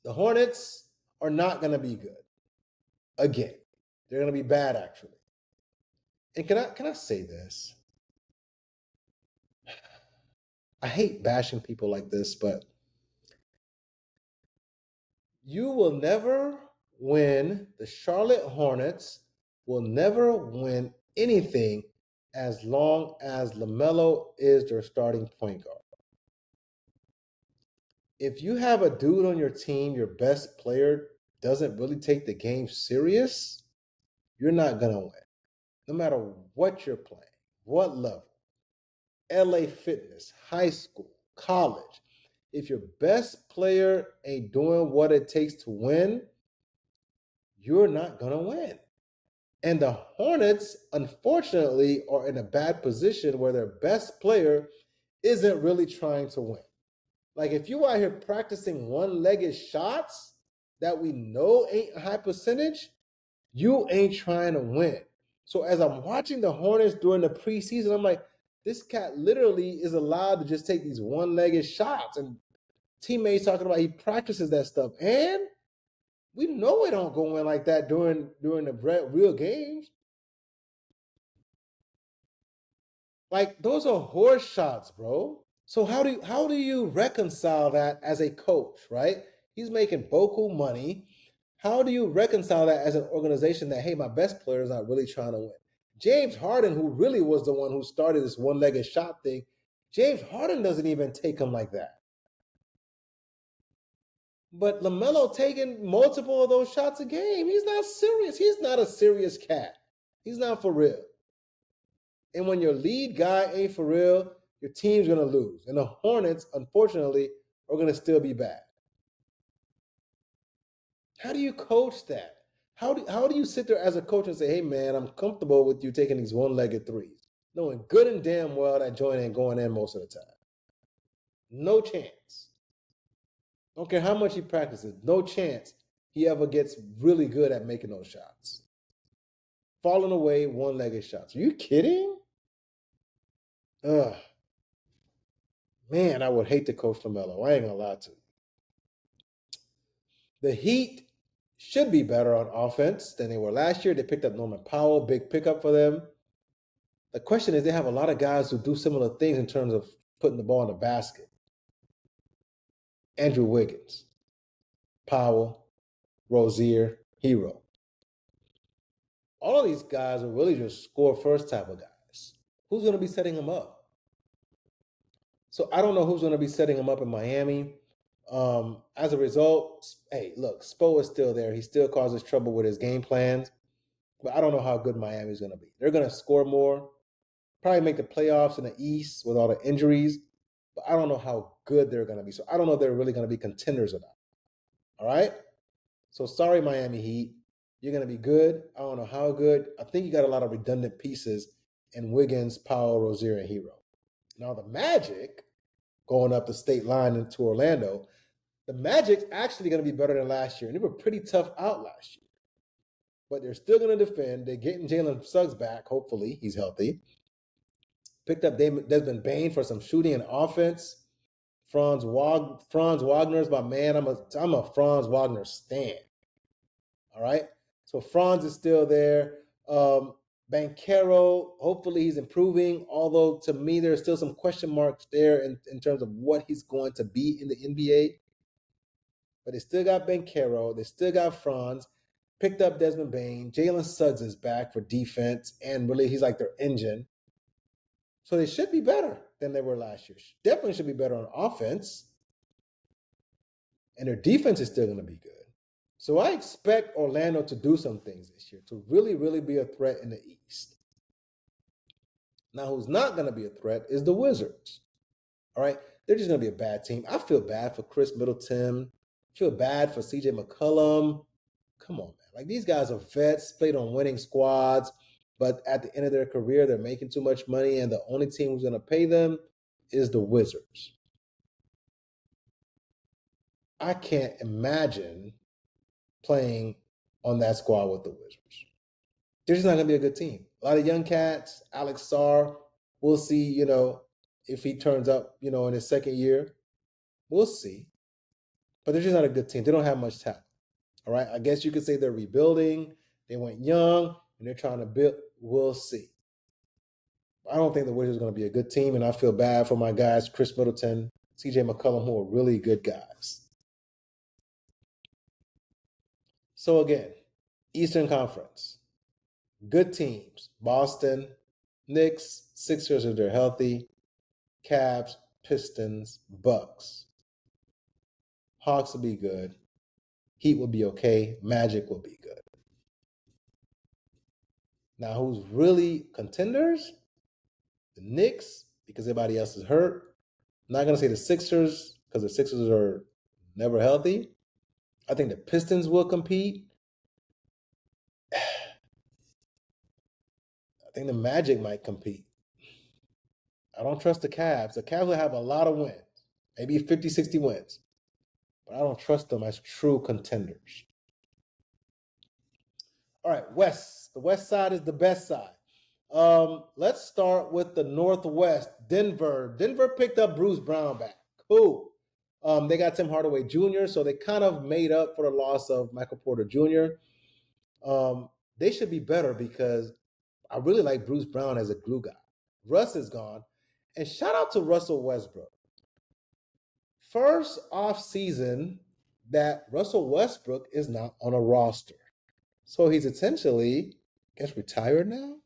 The Hornets are not going to be good. Again, they're going to be bad, actually. And can I say this? I hate bashing people like this, but you will never win. The Charlotte Hornets will never win anything as long as Lamelo is their starting point guard. If you have a dude on your team, your best player doesn't really take the game serious, you're not going to win. No matter what you're playing, what level, LA Fitness, high school, college, if your best player ain't doing what it takes to win, you're not going to win. And the Hornets, unfortunately, are in a bad position where their best player isn't really trying to win. Like, if you out here practicing one-legged shots that we know ain't a high percentage, you ain't trying to win. So as I'm watching the Hornets during the preseason, I'm like, this cat literally is allowed to just take these one-legged shots. And teammates talking about he practices that stuff. And we know it don't go in like that during the real games. Like, those are horse shots, bro. So how do you reconcile that as a coach, right? He's making boku money. How do you reconcile that as an organization that, hey, my best player is not really trying to win? James Harden, who really was the one who started this one-legged shot thing, James Harden doesn't even take him like that. But LaMelo taking multiple of those shots a game, he's not serious. He's not a serious cat. He's not for real. And when your lead guy ain't for real, your team's going to lose. And the Hornets, unfortunately, are going to still be bad. How do you coach that? How do you sit there as a coach and say, hey, man, I'm comfortable with you taking these one-legged threes, knowing good and damn well that joint ain't going in most of the time? No chance. Don't care how much he practices. No chance he ever gets really good at making those shots. Falling away, one-legged shots. Are you kidding? Ugh. Man, I would hate to coach LaMelo. I ain't gonna lie to you. The Heat should be better on offense than they were last year. They picked up Norman Powell, big pickup for them. The question is, they have a lot of guys who do similar things in terms of putting the ball in the basket. Andrew Wiggins, Powell, Rozier, Hero. All of these guys are really just score first type of guys. Who's going to be setting them up? So I don't know who's going to be setting them up in Miami. As a result, hey, look, Spo is still there. He still causes trouble with his game plans. But I don't know how good Miami is going to be. They're going to score more, probably make the playoffs in the East with all the injuries. But I don't know how good they're going to be. So I don't know if they're really going to be contenders or not. All right? So sorry, Miami Heat. You're going to be good. I don't know how good. I think you got a lot of redundant pieces in Wiggins, Powell, Rozier, and Hero. Now, the Magic, going up the state line into Orlando, the Magic's actually going to be better than last year. And they were pretty tough out last year. But they're still going to defend. They're getting Jalen Suggs back, hopefully. He's healthy. Picked up Desmond Bane for some shooting and offense. Franz Wagner is my man. I'm a Franz Wagner stan. All right. So Franz is still there. Banchero, hopefully he's improving, although to me there's still some question marks there in terms of what he's going to be in the NBA. But they still got Banchero, they still got Franz, picked up Desmond Bane, Jalen Suggs is back for defense, and really he's like their engine. So they should be better than they were last year. Definitely should be better on offense. And their defense is still going to be good. So I expect Orlando to do some things this year to really, really be a threat in the East. Now, who's not going to be a threat is the Wizards. All right? They're just going to be a bad team. I feel bad for Chris Middleton. I feel bad for CJ McCollum. Come on, man. Like, these guys are vets, played on winning squads, but at the end of their career, they're making too much money, and the only team who's going to pay them is the Wizards. I can't imagine playing on that squad with the Wizards. They're just not going to be a good team. A lot of young cats. Alex Sarr, we'll see, if he turns up, in his second year. We'll see. But they're just not a good team. They don't have much talent. All right? I guess you could say they're rebuilding. They went young, and they're trying to build. We'll see. I don't think the Wizards are going to be a good team, and I feel bad for my guys, Chris Middleton, CJ McCollum, who are really good guys. So again, Eastern Conference, good teams. Boston, Knicks, Sixers if they're healthy, Cavs, Pistons, Bucks. Hawks will be good. Heat will be okay. Magic will be good. Now, who's really contenders? The Knicks, because everybody else is hurt. I'm not going to say the Sixers, because the Sixers are never healthy. I think the Pistons will compete. I think the Magic might compete. I don't trust the Cavs. The Cavs will have a lot of wins, maybe 50, 60 wins. But I don't trust them as true contenders. All right, West. The West side is the best side. Let's start with the Northwest. Denver. Denver picked up Bruce Brown back. Cool. They got Tim Hardaway Jr., so they kind of made up for the loss of Michael Porter Jr. They should be better because I really like Bruce Brown as a glue guy. Russ is gone. And shout out to Russell Westbrook. First off season that Russell Westbrook is not on a roster. So he's essentially, I guess, retired now.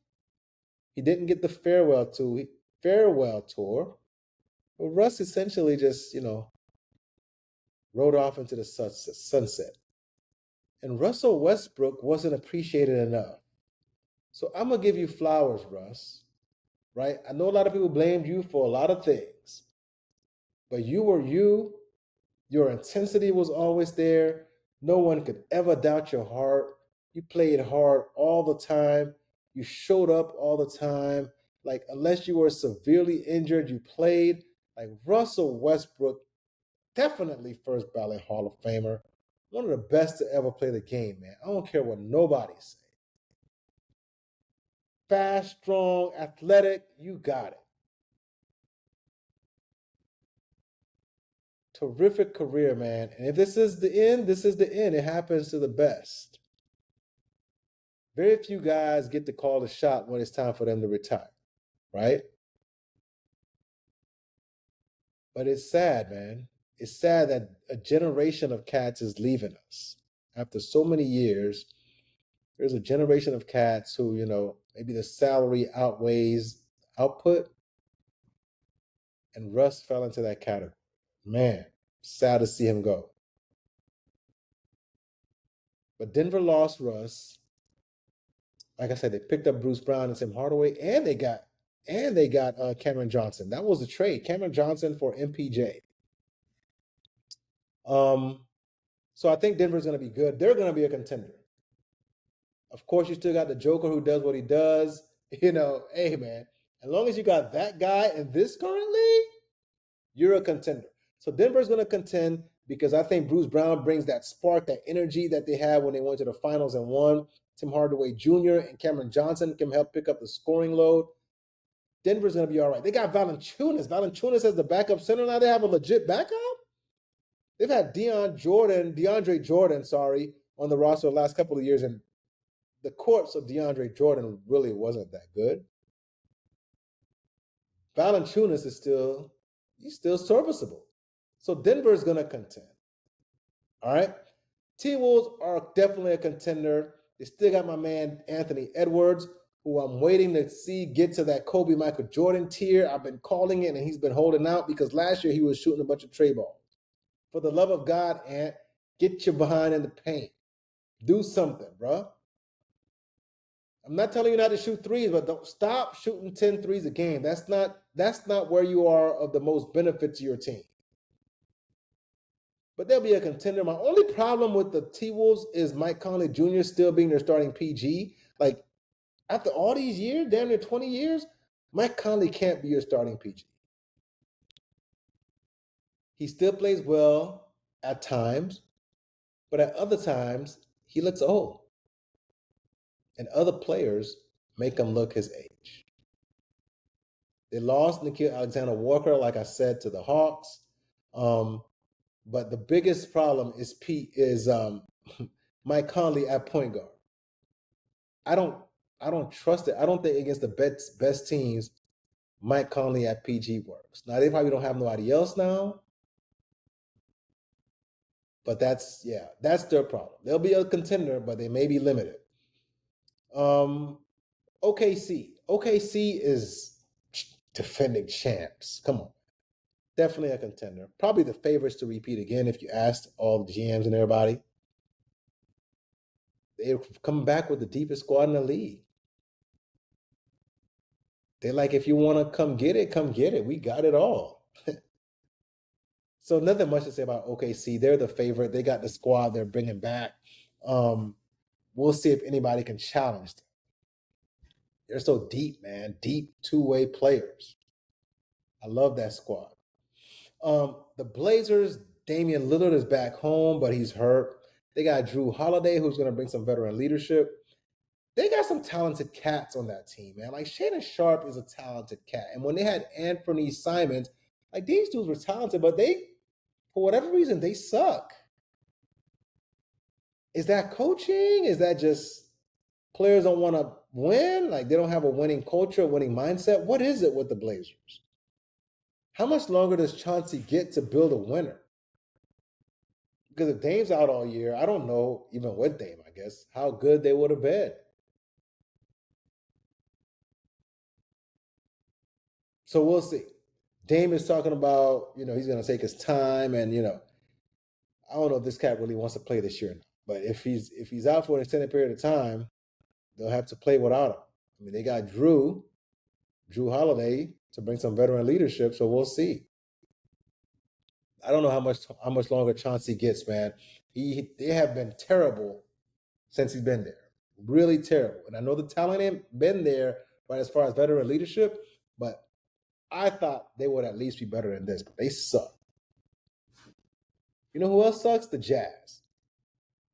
He didn't get the farewell tour. But Russ essentially just, rode off into the sunset. And Russell Westbrook wasn't appreciated enough. So I'm going to give you flowers, Russ. Right? I know a lot of people blamed you for a lot of things. But you were you. Your intensity was always there. No one could ever doubt your heart. You played hard all the time. You showed up all the time. Like, unless you were severely injured, you played. Like, Russell Westbrook, definitely first ballot Hall of Famer. One of the best to ever play the game, man. I don't care what nobody says. Fast, strong, athletic, you got it. Terrific career, man. And if this is the end, this is the end. It happens to the best. Very few guys get to call the shot when it's time for them to retire, right? But it's sad, man. It's sad that a generation of cats is leaving us. After so many years, there's a generation of cats who, maybe the salary outweighs output. And Russ fell into that category. Man, sad to see him go. But Denver lost Russ. Like I said, they picked up Bruce Brown and Tim Hardaway, and they got Cameron Johnson. That was the trade. Cameron Johnson for MPJ. So I think Denver's going to be good. They're going to be a contender. Of course, you still got the Joker who does what he does. Hey, man, as long as you got that guy in this current league, you're a contender. So Denver's going to contend because I think Bruce Brown brings that spark, that energy that they had when they went to the finals and won. Tim Hardaway Jr. and Cameron Johnson can help pick up the scoring load. Denver's going to be all right. They got Valanciunas. Valanciunas as the backup center now. They have a legit backup. They've had DeAndre Jordan, on the roster the last couple of years, and the corpse of DeAndre Jordan really wasn't that good. Valanciunas is still serviceable. So Denver is going to contend. All right. T-Wolves are definitely a contender. They still got my man Anthony Edwards, who I'm waiting to see get to that Kobe Michael Jordan tier. I've been calling it, and he's been holding out because last year he was shooting a bunch of tray balls. For the love of God, Ant, get your behind in the paint. Do something, bro. I'm not telling you not to shoot threes, but don't stop shooting 10 threes a game. That's not where you are of the most benefit to your team. But they'll be a contender. My only problem with the T-Wolves is Mike Conley Jr. still being their starting PG. Like, after all these years, damn near 20 years, Mike Conley can't be your starting PG. He still plays well at times, but at other times, he looks old. And other players make him look his age. They lost Nickeil Alexander-Walker, like I said, to the Hawks. But the biggest problem is Mike Conley at point guard. I don't trust it. I don't think against the best teams, Mike Conley at PG works. Now they probably don't have nobody else now. But that's their problem. They'll be a contender, but they may be limited. OKC. OKC is defending champs. Come on. Definitely a contender. Probably the favorites to repeat again if you asked all the GMs and everybody. They're coming back with the deepest squad in the league. They're like, if you want to come get it, come get it. We got it all. So nothing much to say about OKC. They're the favorite. They got the squad they're bringing back. We'll see if anybody can challenge them. They're so deep, man. Deep two-way players. I love that squad. The Blazers, Damian Lillard is back home, but he's hurt. They got Drew Holiday, who's going to bring some veteran leadership. They got some talented cats on that team, man. Like, Shannon Sharp is a talented cat. And when they had Anthony Simons, like, these dudes were talented, but they, for whatever reason, they suck. Is that coaching? Is that just players don't want to win? Like, they don't have a winning culture, a winning mindset? What is it with the Blazers? How much longer does Chauncey get to build a winner? Because if Dame's out all year, I don't know, even with Dame, I guess, how good they would have been. So we'll see. Dame is talking about, he's going to take his time, and, I don't know if this cat really wants to play this year. But if he's out for an extended period of time, they'll have to play without him. I mean, they got Drew Holiday to bring some veteran leadership, so we'll see. I don't know how much longer Chauncey gets, man. They have been terrible since he's been there. Really terrible. And I know the talent ain't been there, right, as far as veteran leadership, but I thought they would at least be better than this, but they suck. You know who else sucks? The Jazz.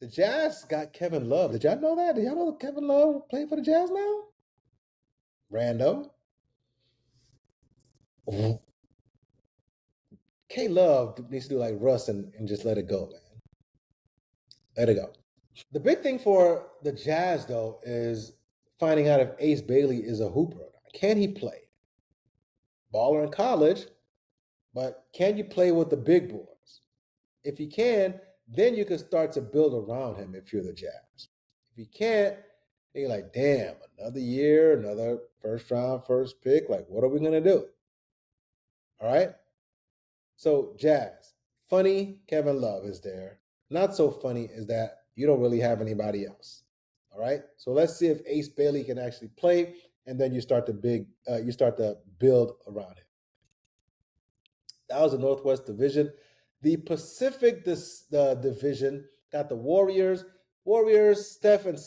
The Jazz got Kevin Love. Did y'all know that? Did y'all know Kevin Love playing for the Jazz now? Random. K-Love needs to do like Russ and just let it go, man. Let it go. The big thing for the Jazz, though, is finding out if Ace Bailey is a hooper. Can he play? Baller in college, but can you play with the big boys? If you can, then you can start to build around him if you're the Jazz. If you can't, then you're like, damn, another year, another first round, first pick. Like, what are we going to do? All right? So, Jazz, funny Kevin Love is there. Not so funny is that you don't really have anybody else. All right? So let's see if Ace Bailey can actually play, and then you start to build around him. That was the Northwest Division. The Pacific Division got the Warriors. Steph and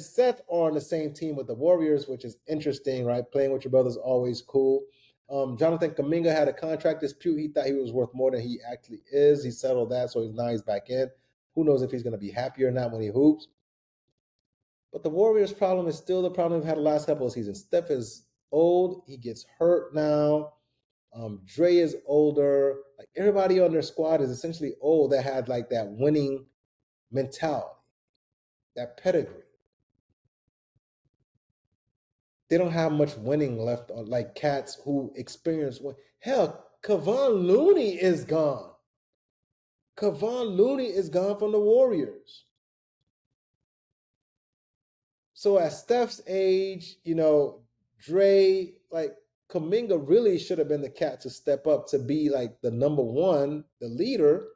Seth are on the same team with the Warriors, which is interesting, right? Playing with your brother is always cool. Jonathan Kuminga had a contract dispute. He thought he was worth more than he actually is. He settled that, so now he's back in. Who knows if he's going to be happy or not when he hoops. But the Warriors' problem is still the problem we've had the last couple of seasons. Steph is old. He gets hurt now. Dre is older. Like everybody on their squad is essentially old that had like that winning mentality, that pedigree. They don't have much winning left on like cats who experience one. Hell, Kevon Looney is gone. Kevon Looney is gone from the Warriors. So at Steph's age, Dre, like Kuminga really should have been the cat to step up to be like the number one, the leader,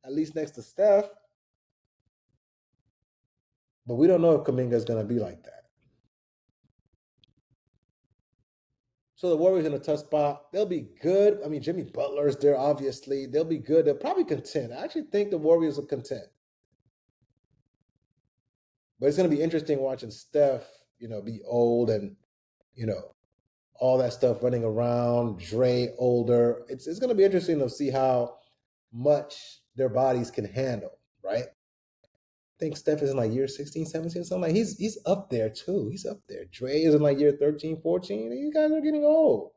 at least next to Steph. But we don't know if Kuminga is going to be like that. So the Warriors in a tough spot. They'll be good. I mean, Jimmy Butler's there, obviously. They'll be good. They'll probably contend. I actually think the Warriors will contend. But it's going to be interesting watching Steph, be old and, all that stuff running around, Dre older. It's going to be interesting to see how much their bodies can handle, right? I think Steph is in like year 16, 17, something like he's up there too. He's up there. Dre is in like year 13, 14. These guys are getting old.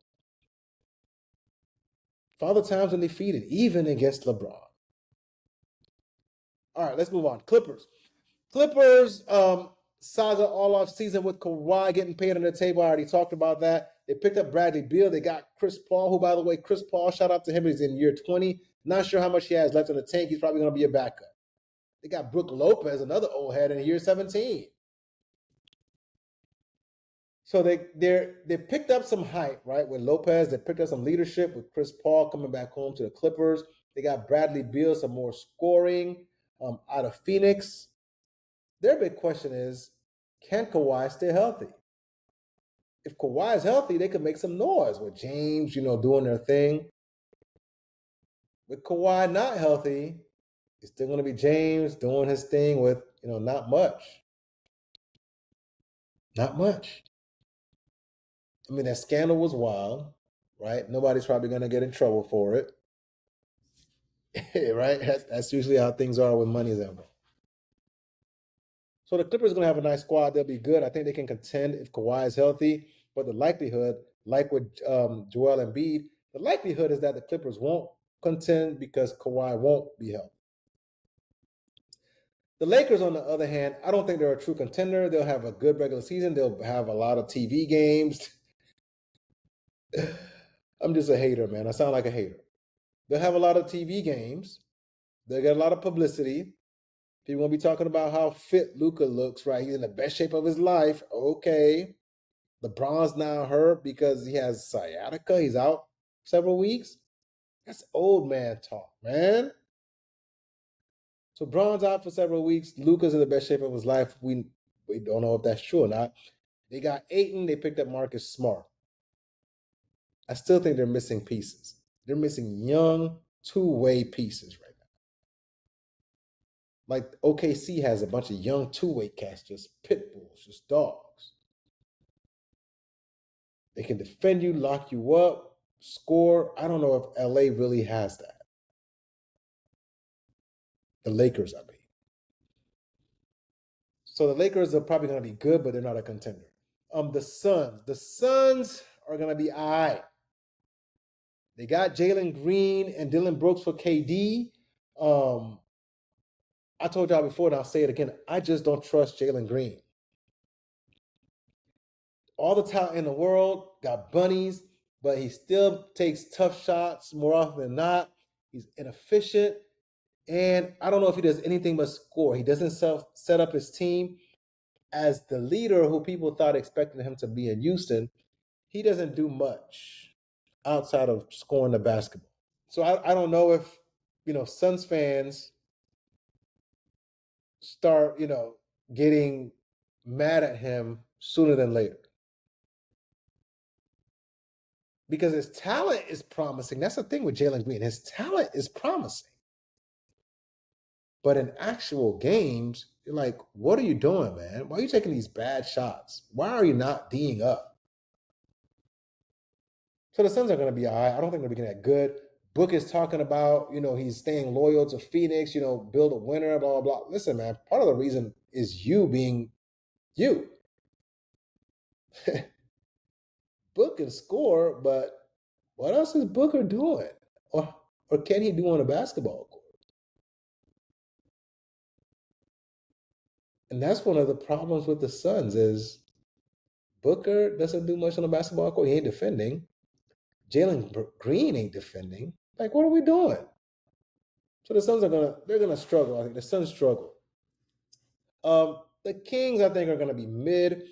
Father Time's undefeated, even against LeBron. All right, let's move on. Clippers saga all off season with Kawhi getting paid on the table. I already talked about that. They picked up Bradley Beal. They got Chris Paul, who, by the way, Chris Paul, shout out to him. He's in year 20. Not sure how much he has left in the tank. He's probably going to be a backup. They got Brook Lopez, another old head, in year 17. So they picked up some hype, right? With Lopez, they picked up some leadership with Chris Paul coming back home to the Clippers. They got Bradley Beal, some more scoring out of Phoenix. Their big question is, can Kawhi stay healthy? If Kawhi is healthy, they could make some noise with James, doing their thing. With Kawhi not healthy, it's still going to be James doing his thing with, not much. Not much. I mean, that scandal was wild, right? Nobody's probably going to get in trouble for it. Right? That's usually how things are when money is involved. So the Clippers are going to have a nice squad. They'll be good. I think they can contend if Kawhi is healthy. But the likelihood, like with Joel Embiid, the likelihood is that the Clippers won't contend because Kawhi won't be healthy. The Lakers, on the other hand, I don't think they're a true contender. They'll have a good regular season. They'll have a lot of TV games. I'm just a hater, man. I sound like a hater. They'll have a lot of TV games. They'll get a lot of publicity. People won't be talking about how fit Luka looks, right? He's in the best shape of his life. Okay. LeBron's now hurt because he has sciatica. He's out several weeks. That's old man talk, man. So Bron's out for several weeks. Luka's in the best shape of his life. We don't know if that's true or not. They got Ayton. They picked up Marcus Smart. I still think they're missing pieces. They're missing young two-way pieces right now. Like OKC has a bunch of young two-way cats, just pit bulls, just dogs. They can defend you, lock you up, score. I don't know if LA really has that. The Lakers, I mean. So the Lakers are probably going to be good, but they're not a contender. The Suns are going to be all right. They got Jalen Green and Dylan Brooks for KD. I told y'all before, and I'll say it again. I just don't trust Jalen Green. All the talent in the world, got bunnies, but he still takes tough shots more often than not. He's inefficient. And I don't know if he does anything but score. He doesn't set up his team as the leader who people thought expected him to be in Houston. He doesn't do much outside of scoring the basketball. So I don't know if, Suns fans start, getting mad at him sooner than later. Because his talent is promising. That's the thing with Jalen Green. His talent is promising. But in actual games, you're like, what are you doing, man? Why are you taking these bad shots? Why are you not D'ing up? So the Suns are going to be all right. I don't think they're going to be that good. Book is talking about, he's staying loyal to Phoenix, build a winner, blah, blah, blah. Listen, man, part of the reason is you being you. Book and score, but what else is Booker doing? Or can he do on a basketball court? And that's one of the problems with the Suns is Booker doesn't do much on the basketball court. He ain't defending. Jalen Green ain't defending. Like, what are we doing? So the Suns they're gonna struggle. I think the Suns struggle. The Kings, I think, are gonna be mid.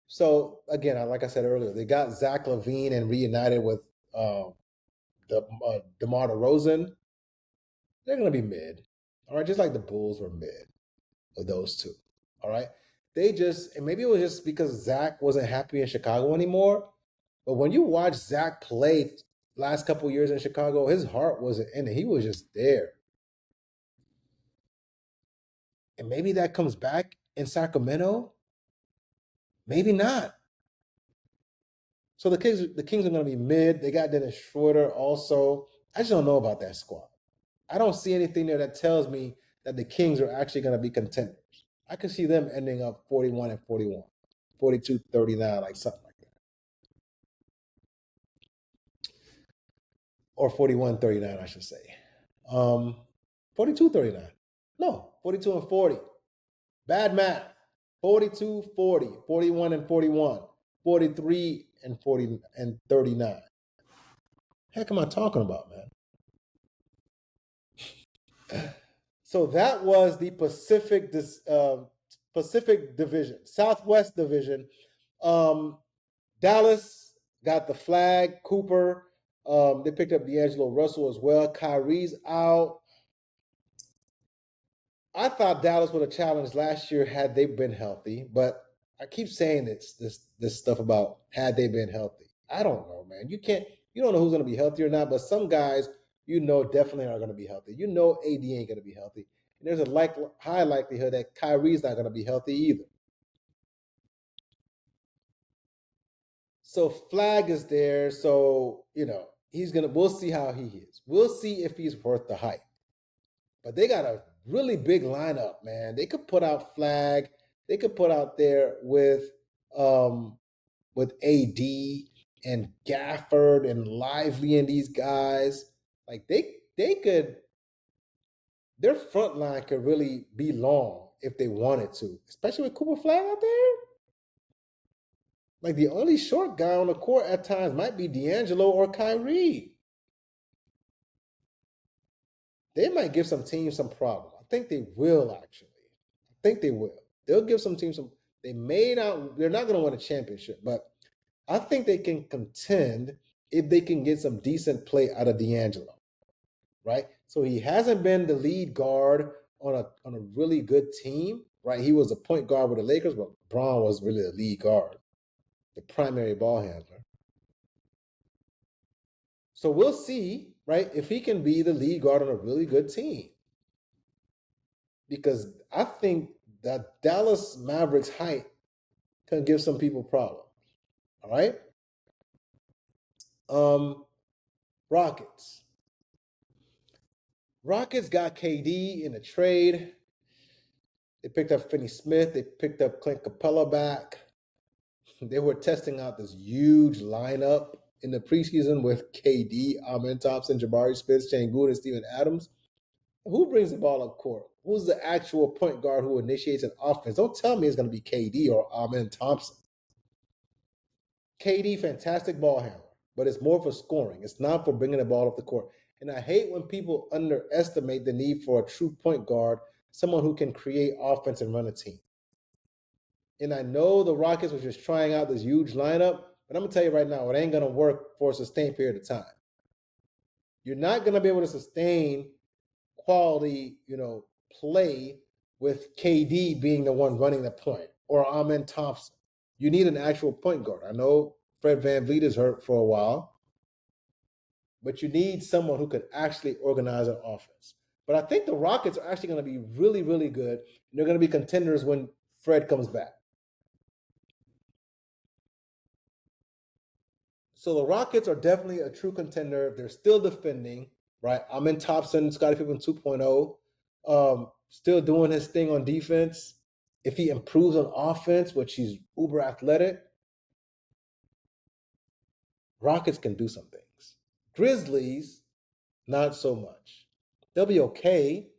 So again, like I said earlier, they got Zach LaVine and reunited with DeMar DeRozan. They're gonna be mid. All right, just like the Bulls were mid with those two. All right. And maybe it was just because Zach wasn't happy in Chicago anymore. But when you watch Zach play last couple years in Chicago, his heart wasn't in it. He was just there. And maybe that comes back in Sacramento. Maybe not. So the Kings are going to be mid. They got Dennis Schroeder also. I just don't know about that squad. I don't see anything there that tells me that the Kings are actually going to be contenders. I could see them ending up 41 and 41, 42-39, like something like that. Or 41-39, I should say. 42-39. No, 42 and 40. Bad math. 42-40, 41 and 41, 43 and 40 and 39. Heck am I talking about, man? So that was the Pacific Division, Southwest Division. Dallas got the flag. Cooper. They picked up D'Angelo Russell as well. Kyrie's out. I thought Dallas would have challenged last year had they been healthy, but I keep saying this stuff about had they been healthy. I don't know, man. You don't know who's going to be healthy or not, but some guys definitely are going to be healthy. AD ain't going to be healthy. And there's a high likelihood that Kyrie's not going to be healthy either. So flag is there. So, we'll see how he is. We'll see if he's worth the hype. But they got a really big lineup, man. They could put out flag. They could put out there with AD and Gafford and Lively and these guys. Like they could, their front line could really be long if they wanted to, especially with Cooper Flag out there. Like the only short guy on the court at times might be D'Angelo or Kyrie. They might give some teams some problem. I think they will, actually. I think they will. They'll give some teams some. They're not going to win a championship, but I think they can contend if they can get some decent play out of D'Angelo, right? So he hasn't been the lead guard on a really good team, right? He was a point guard with the Lakers, but Braun was really the lead guard, the primary ball handler. So we'll see, right, if he can be the lead guard on a really good team. Because I think that Dallas Mavericks height can give some people problems. All right? Rockets. Rockets got KD in a trade. They picked up Finney Smith. They picked up Clint Capella back. They were testing out this huge lineup in the preseason with KD, Amen Thompson, Jabari Smith, Sengun, and Steven Adams. Who brings the ball up court? Who's the actual point guard who initiates an offense? Don't tell me it's going to be KD or Amen Thompson. KD, fantastic ball handler, but it's more for scoring. It's not for bringing the ball up the court. And I hate when people underestimate the need for a true point guard, someone who can create offense and run a team. And I know the Rockets were just trying out this huge lineup, but I'm going to tell you right now, it ain't going to work for a sustained period of time. You're not going to be able to sustain quality, play with KD being the one running the point or Amen Thompson. You need an actual point guard. I know Fred VanVleet is hurt for a while, but you need someone who could actually organize an offense. But I think the Rockets are actually going to be really, really good. And they're going to be contenders when Fred comes back. So the Rockets are definitely a true contender. They're still defending, right? Amen Thompson, Scottie Pippen 2.0, still doing his thing on defense. If he improves on offense, which he's uber athletic, Rockets can do some things. Grizzlies, not so much. They'll be okay.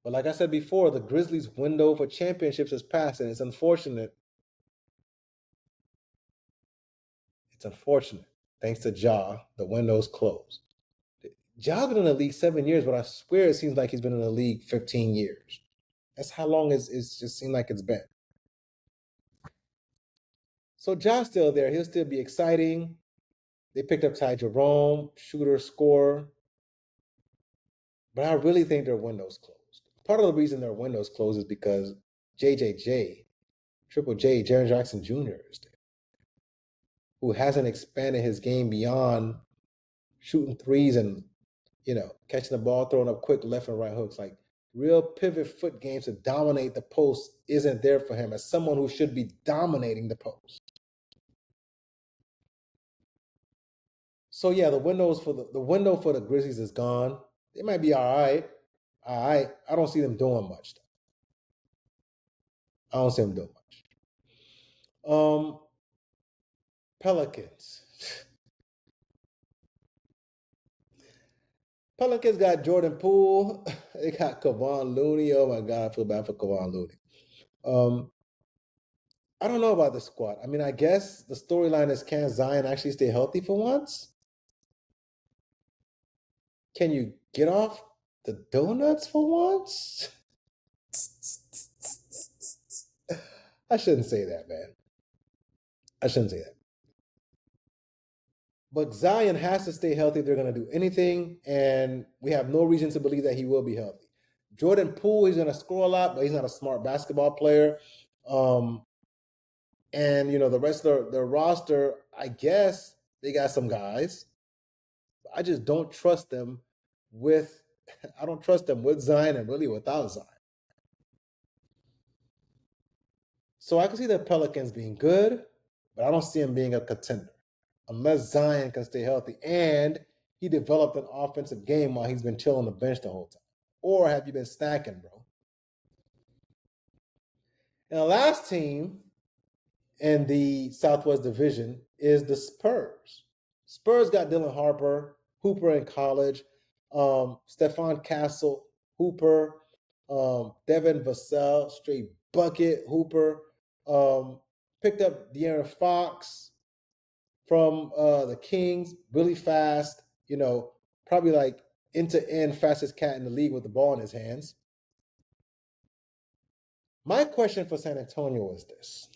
But like I said before, the Grizzlies' window for championships is passed, and it's unfortunate. It's unfortunate. Thanks to Ja, the window's closed. Ja's been in the league 7 years, but I swear it seems like he's been in the league 15 years. That's how long it's just seemed like it's been. So Ja's still there. He'll still be exciting. They picked up Ty Jerome, shooter, scorer. But I really think their window's closed. Part of the reason their window's closed is because JJJ, Triple J, Jaren Jackson Jr. is there, who hasn't expanded his game beyond shooting threes and, catching the ball, throwing up quick left and right hooks. Like real pivot foot games to dominate the post isn't there for him as someone who should be dominating the post. So yeah, the window for the Grizzlies is gone. They might be all right. I don't see them doing much. I don't see them doing much. Pelicans. Pelicans got Jordan Poole. They got Kevon Looney. Oh my God, I feel bad for Kevon Looney. I don't know about the squad. I mean, I guess the storyline is, can Zion actually stay healthy for once? Can you get off the donuts for once? I shouldn't say that, man. I shouldn't say that. But Zion has to stay healthy if they're going to do anything, and we have no reason to believe that he will be healthy. Jordan Poole, he's going to score a lot, but he's not a smart basketball player. And, the rest of their roster, I guess they got some guys. I just don't trust them with Zion and really without Zion. So I can see the Pelicans being good, but I don't see them being a contender unless Zion can stay healthy and he developed an offensive game while he's been chilling on the bench the whole time. Or have you been stacking, bro? And the last team in the Southwest Division is the Spurs. Spurs got Dylan Harper, Hooper in college, Stephon Castle, Hooper, Devin Vassell, straight bucket, Hooper. Picked up De'Aaron Fox from the Kings, really fast, probably like end-to-end fastest cat in the league with the ball in his hands. My question for San Antonio is this.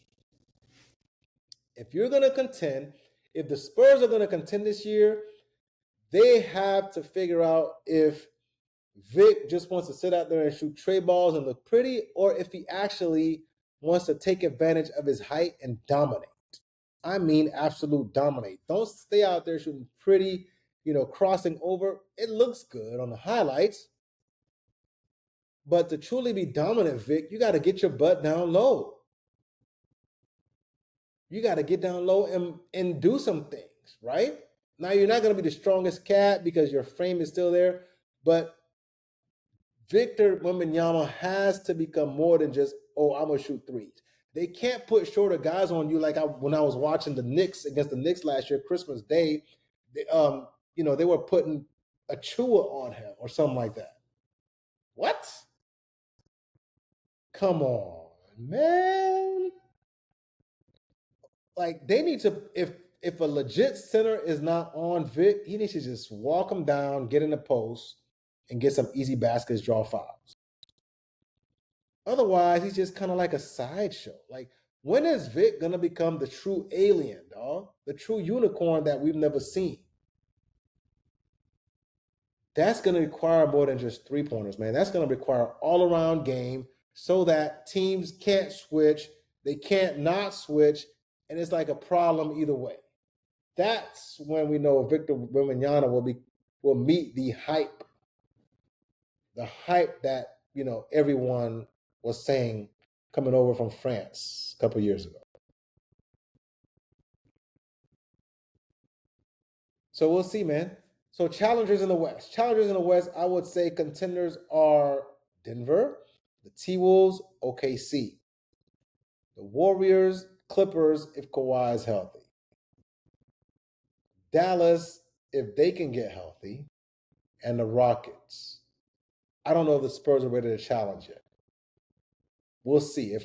If you're going to contend, if the Spurs are going to contend this year, they have to figure out if Vic just wants to sit out there and shoot tray balls and look pretty, or if he actually wants to take advantage of his height and dominate. I mean, absolute dominate. Don't stay out there shooting pretty, crossing over. It looks good on the highlights. But to truly be dominant, Vic, you got to get your butt down low. You got to get down low and do some things, right? Now, you're not going to be the strongest cat because your frame is still there, but Victor Wembanyama has to become more than just, I'm going to shoot threes. They can't put shorter guys on you like when I was watching the Knicks against the Knicks last year, Christmas Day. They were putting a Chua on him or something like that. What? Come on, man. Like, they need to, if a legit center is not on Vic, he needs to just walk him down, get in the post, and get some easy baskets, draw fouls. Otherwise, he's just kind of like a sideshow. Like, when is Vic going to become the true alien, dog? The true unicorn that we've never seen? That's going to require more than just three-pointers, man. That's going to require all-around game so that teams can't switch. They can't not switch, and it's like a problem either way. That's when we know Victor Wembanyama will meet the hype that, everyone was saying coming over from France a couple years ago. So we'll see, man. So challengers in the West. Challengers in the West, I would say contenders are Denver, the T-Wolves, OKC. The Warriors, Clippers, if Kawhi is healthy. Dallas, if they can get healthy, and the Rockets. I don't know if the Spurs are ready to challenge yet. We'll see.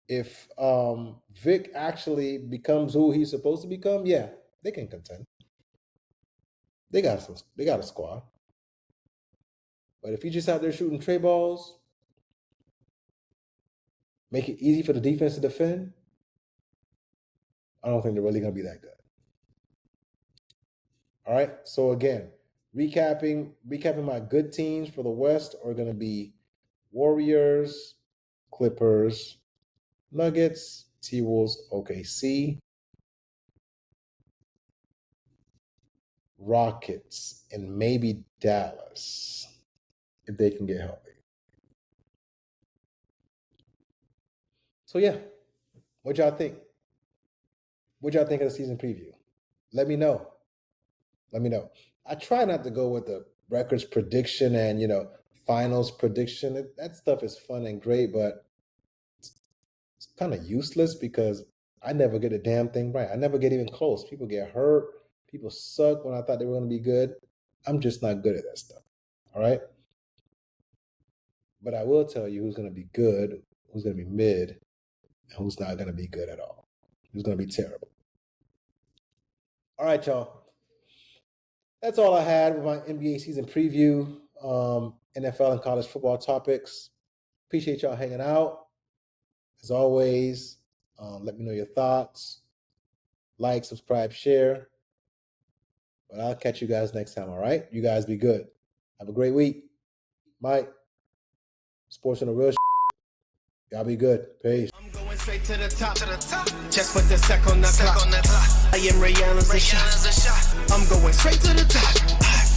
If Vic actually becomes who he's supposed to become, yeah, they can contend. They got a squad. But if you just out there shooting tray balls, make it easy for the defense to defend, I don't think they're really going to be that good. All right. So again, recapping my good teams for the West are going to be Warriors, Clippers, Nuggets, T-Wolves, OKC, Rockets, and maybe Dallas if they can get healthy. So yeah, what y'all think? What y'all think of the season preview? Let me know. I try not to go with the records prediction and, finals prediction. That stuff is fun and great, but it's kind of useless because I never get a damn thing right. I never get even close. People get hurt. People suck when I thought they were going to be good. I'm just not good at that stuff. All right? But I will tell you who's going to be good, who's going to be mid, and who's not going to be good at all. Who's going to be terrible. All right, y'all. That's all I had with my NBA season preview, NFL and college football topics. Appreciate y'all hanging out. As always, let me know your thoughts. Like, subscribe, share. But I'll catch you guys next time, all right? You guys be good. Have a great week. Mike, sports on the real Y'all be good. Peace. I'm going straight to the top. Just put the sec on the clock. I am Ray Allen's a shot. I'm going straight to the top.